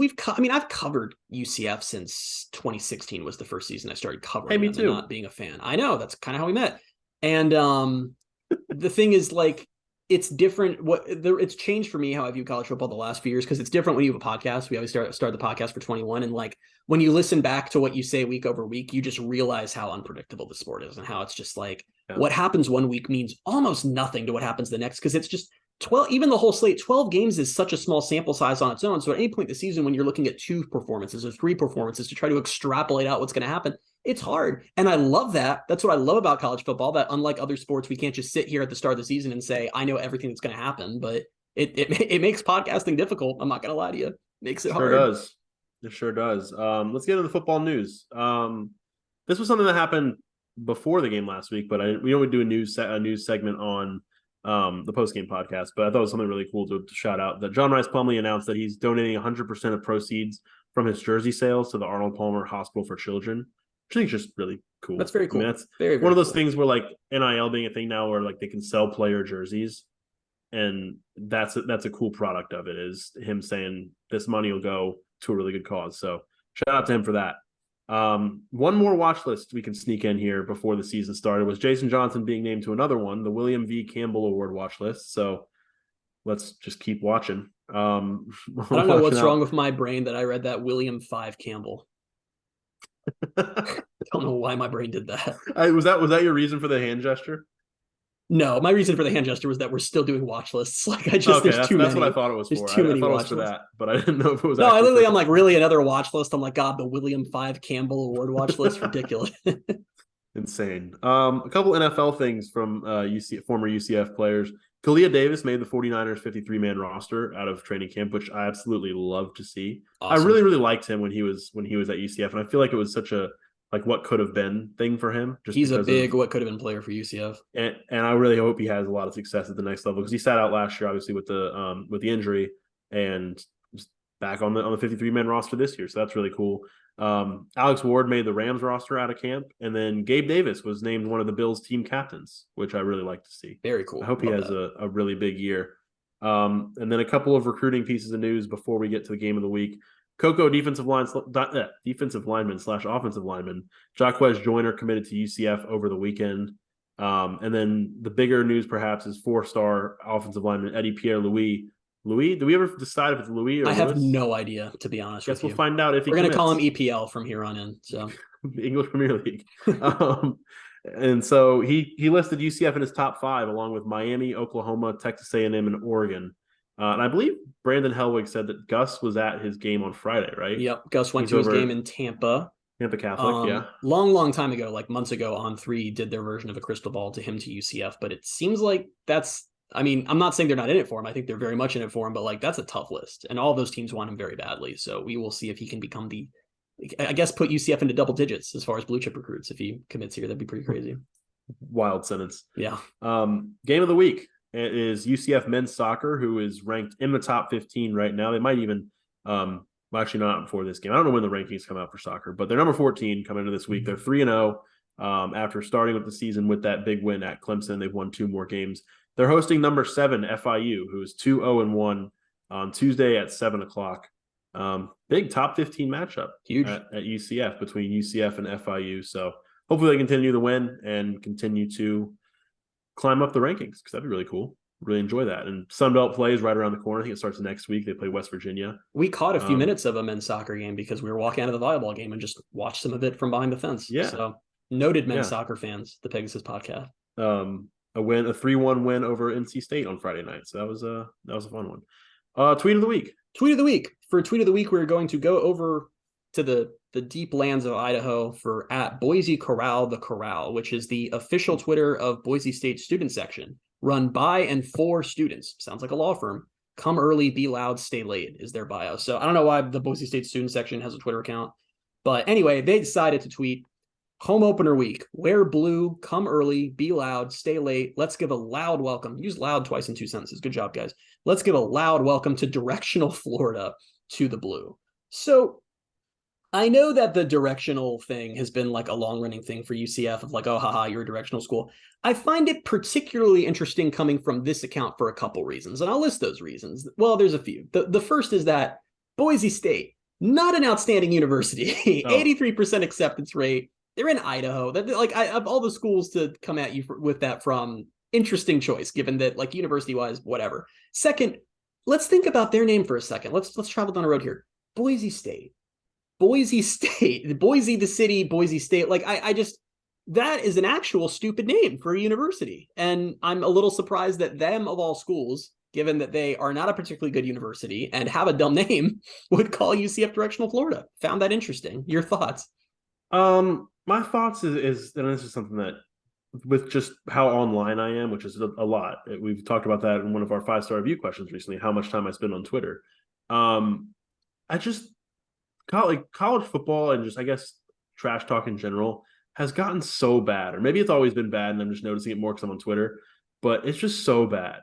I've covered UCF since 2016 was the first season I started covering. Hey, me them too. And not being a fan. I know, that's kind of how we met. And the thing is, like, it's different. It's changed for me how I view college football the last few years, because it's different when you have a podcast. We always start the podcast for 21, and like when you listen back to what you say week over week, you just realize how unpredictable the sport is, and how it's just like what happens one week means almost nothing to what happens the next, because it's just 12. Even the whole slate, 12 games is such a small sample size on its own. So at any point in the season, when you're looking at 2 performances or 3 performances to try to extrapolate out what's going to happen, it's hard. And I love that. That's what I love about college football, that unlike other sports, we can't just sit here at the start of the season and say, I know everything that's going to happen. But it makes podcasting difficult. I'm not going to lie to you. It makes it hard. It sure does. Let's get into the football news. This was something that happened before the game last week, but we only do a news segment on the post-game podcast, but I thought it was something really cool to shout out that John Rice Plumlee announced that he's donating 100% of proceeds from his jersey sales to the Arnold Palmer Hospital for Children, which I think is just really cool. That's very cool. I mean, that's very one of those cool things where like NIL being a thing now, where like they can sell player jerseys, and that's a cool product of it, is him saying this money will go to a really good cause. So shout out to him for that. One more watch list we can sneak in here before the season started was Jason Johnson being named to another one, the William V. Campbell Award watch list. So let's just keep watching. I don't know what's wrong with my brain that I read that William 5 Campbell. I don't know why my brain did that. Was that your reason for the hand gesture? No, my reason for the hand gesture was that we're still doing watch lists. Like there's too many. That's what I thought it was there's for. Too many I thought it was watch for lists. that, but I didn't know if it was. No, I'm like, really another watch list. I'm like, God, the William 5 Campbell Award watch list, ridiculous. Insane. A couple NFL things from former UCF players. Kalia Davis made the 49ers 53-man roster out of training camp, which I absolutely love to see. Awesome. I really, really liked him when he was at UCF, and I feel like it was such a like what could have been thing for him. He's a big what could have been player for UCF, and I really hope he has a lot of success at the next level, because he sat out last year, obviously with the injury, and just back on the 53-man roster this year. So that's really cool. Alex Ward made the Rams roster out of camp, and then Gabe Davis was named one of the Bills team captains, which I really like to see. Very cool. I hope he has a really big year. And then a couple of recruiting pieces of news before we get to the game of the week. Coco defensive lineman / offensive lineman Jacquez Joyner committed to UCF over the weekend. And then the bigger news perhaps is 4-star offensive lineman Eddie Pierre Louis. Do we ever decide if it's Louis or I have no idea, to be honest. Guess we'll find out if we're going to call him EPL from here on in. So English Premier League. And so he listed UCF in his top 5, along with Miami, Oklahoma, Texas A&M, and Oregon. And I believe Brandon Helwig said that Gus was at his game on Friday, right? Yep. Gus went to his game in Tampa. Tampa Catholic, yeah. Long time ago, like months ago, On3 did their version of a crystal ball to him to UCF. But it seems like I'm not saying they're not in it for him. I think they're very much in it for him, but like that's a tough list. And all of those teams want him very badly. So we will see if he can become put UCF into double digits as far as blue chip recruits. If he commits here, that'd be pretty crazy. Wild sentence. Yeah. Game of the week is UCF men's soccer, who is ranked in the top 15 right now. They might even, actually not before this game. I don't know when the rankings come out for soccer, but they're number 14 coming into this week. They're 3-0 after starting with the season with that big win at Clemson. They've won 2 more games. They're hosting number 7 FIU, who is 2-0-1 on Tuesday at 7:00. Big top 15 matchup. Huge at UCF, between UCF and FIU. So hopefully they continue to win and continue to climb up the rankings, because that'd be really cool. Really enjoy that. And Sunbelt plays right around the corner. I think it starts next week. They play West Virginia. We caught a few minutes of a men's soccer game because we were walking out of the volleyball game and just watched some of it from behind the fence. Yeah. So noted men's soccer fans, the Pegasus Podcast. A 3-1 win over NC State on Friday night. So that was a fun one. Tweet of the week. For tweet of the week, we're going to go over to the deep lands of Idaho for at Boise Corral the Corral, which is the official Twitter of Boise State student section, run by and for students. Sounds like a law firm. Come early, be loud, stay late is their bio. So I don't know why the Boise State student section has a Twitter account. But anyway, they decided to tweet, home opener week, wear blue, come early, be loud, stay late. Let's give a loud welcome. Use loud twice in 2 sentences. Good job, guys. Let's give a loud welcome to directional Florida to the blue. So I know that the directional thing has been like a long-running thing for UCF of like, oh, haha, you're a directional school. I find it particularly interesting coming from this account for a couple reasons, and I'll list those reasons. Well, there's a few. The first is that Boise State, not an outstanding university, 83% acceptance rate. They're in Idaho. That like I have all the schools to come at you with that from. Interesting choice, given that like university-wise, whatever. Second, let's think about their name for a second. Let's travel down the road here. Boise State, Boise the city, Boise State. Like I just that is an actual stupid name for a university, and I'm a little surprised that them of all schools, given that they are not a particularly good university and have a dumb name, would call UCF Directional Florida. Found that interesting. Your thoughts? My thoughts is and this is something that with just how online I am, which is a lot. We've talked about that in one of our 5-star review questions recently, how much time I spend on Twitter. I just college football and just, I guess, trash talk in general has gotten so bad, or maybe it's always been bad and I'm just noticing it more because I'm on Twitter, but it's just so bad.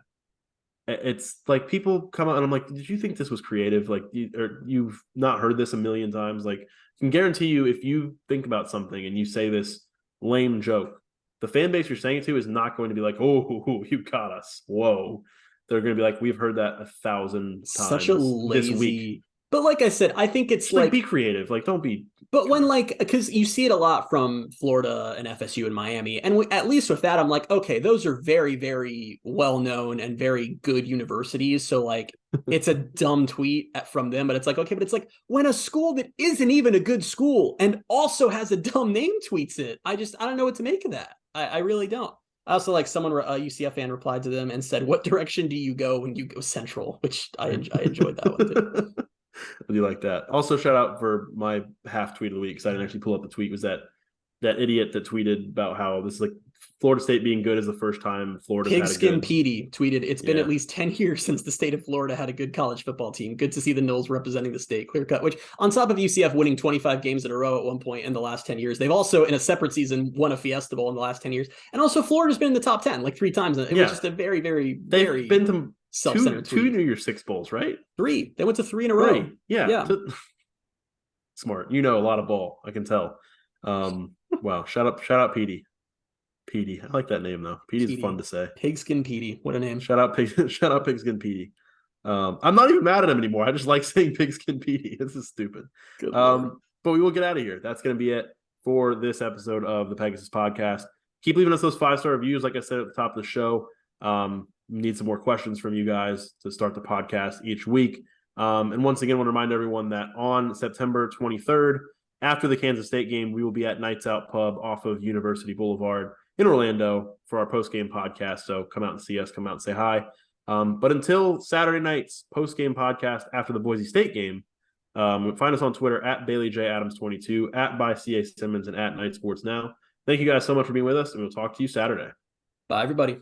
It's like people come out and I'm like, did you think this was creative? Like, you've not heard this a million times. Like, I can guarantee you, if you think about something and you say this lame joke, the fan base you're saying it to is not going to be like, oh, you got us. Whoa. They're going to be like, we've heard that 1,000 times. Such a lazy this week. But like I said, I think it's like be creative. Like, don't be. But when like, because you see it a lot from Florida and FSU and Miami, and at least with that, I'm like, okay, those are very, very well known and very good universities. So like, it's a dumb tweet from them, but it's like, okay, but it's like when a school that isn't even a good school and also has a dumb name tweets it, I don't know what to make of that. I really don't. I also like someone, a UCF fan, replied to them and said, "What direction do you go when you go central?" Which I enjoyed that one too. I do like that. Also, shout out for my half tweet of the week because I didn't actually pull up the tweet. Was that idiot that tweeted about how this is like Florida State being good is the first time Florida's Pigskin had a good... Petey tweeted, "It's been at least 10 years since the state of Florida had a good college football team. Good to see the Noles representing the state. Clear cut." Which, on top of UCF winning 25 games in a row at one point in the last 10 years, they've also, in a separate season, won a Fiesta Bowl in the last 10 years. And also, Florida's been in the top 10 like 3 times. It was just a very, very, very been to self-centered two New Year's Six Bowls, right? 3. They went to 3 in a row. Right. Yeah. Smart. You know a lot of ball. I can tell. Wow. Shout out Petey. Petey. I like that name though. Petey's fun to say. Pigskin Petey. What a name. Shout out Pigskin Petey. I'm not even mad at him anymore. I just like saying Pigskin Petey. This is stupid. But we will get out of here. That's going to be it for this episode of the Pegasus Podcast. Keep leaving us those 5-star reviews. Like I said at the top of the show, need some more questions from you guys to start the podcast each week. And once again, I want to remind everyone that on September 23rd, after the Kansas State game, we will be at Nights Out Pub off of University Boulevard in Orlando for our post-game podcast. So come out and see us, come out and say hi. But until Saturday night's post-game podcast after the Boise State game, find us on Twitter at BaileyJAdams22, at by CA Simmons, and at Night Sports Now. Thank you guys so much for being with us, and we'll talk to you Saturday. Bye, everybody.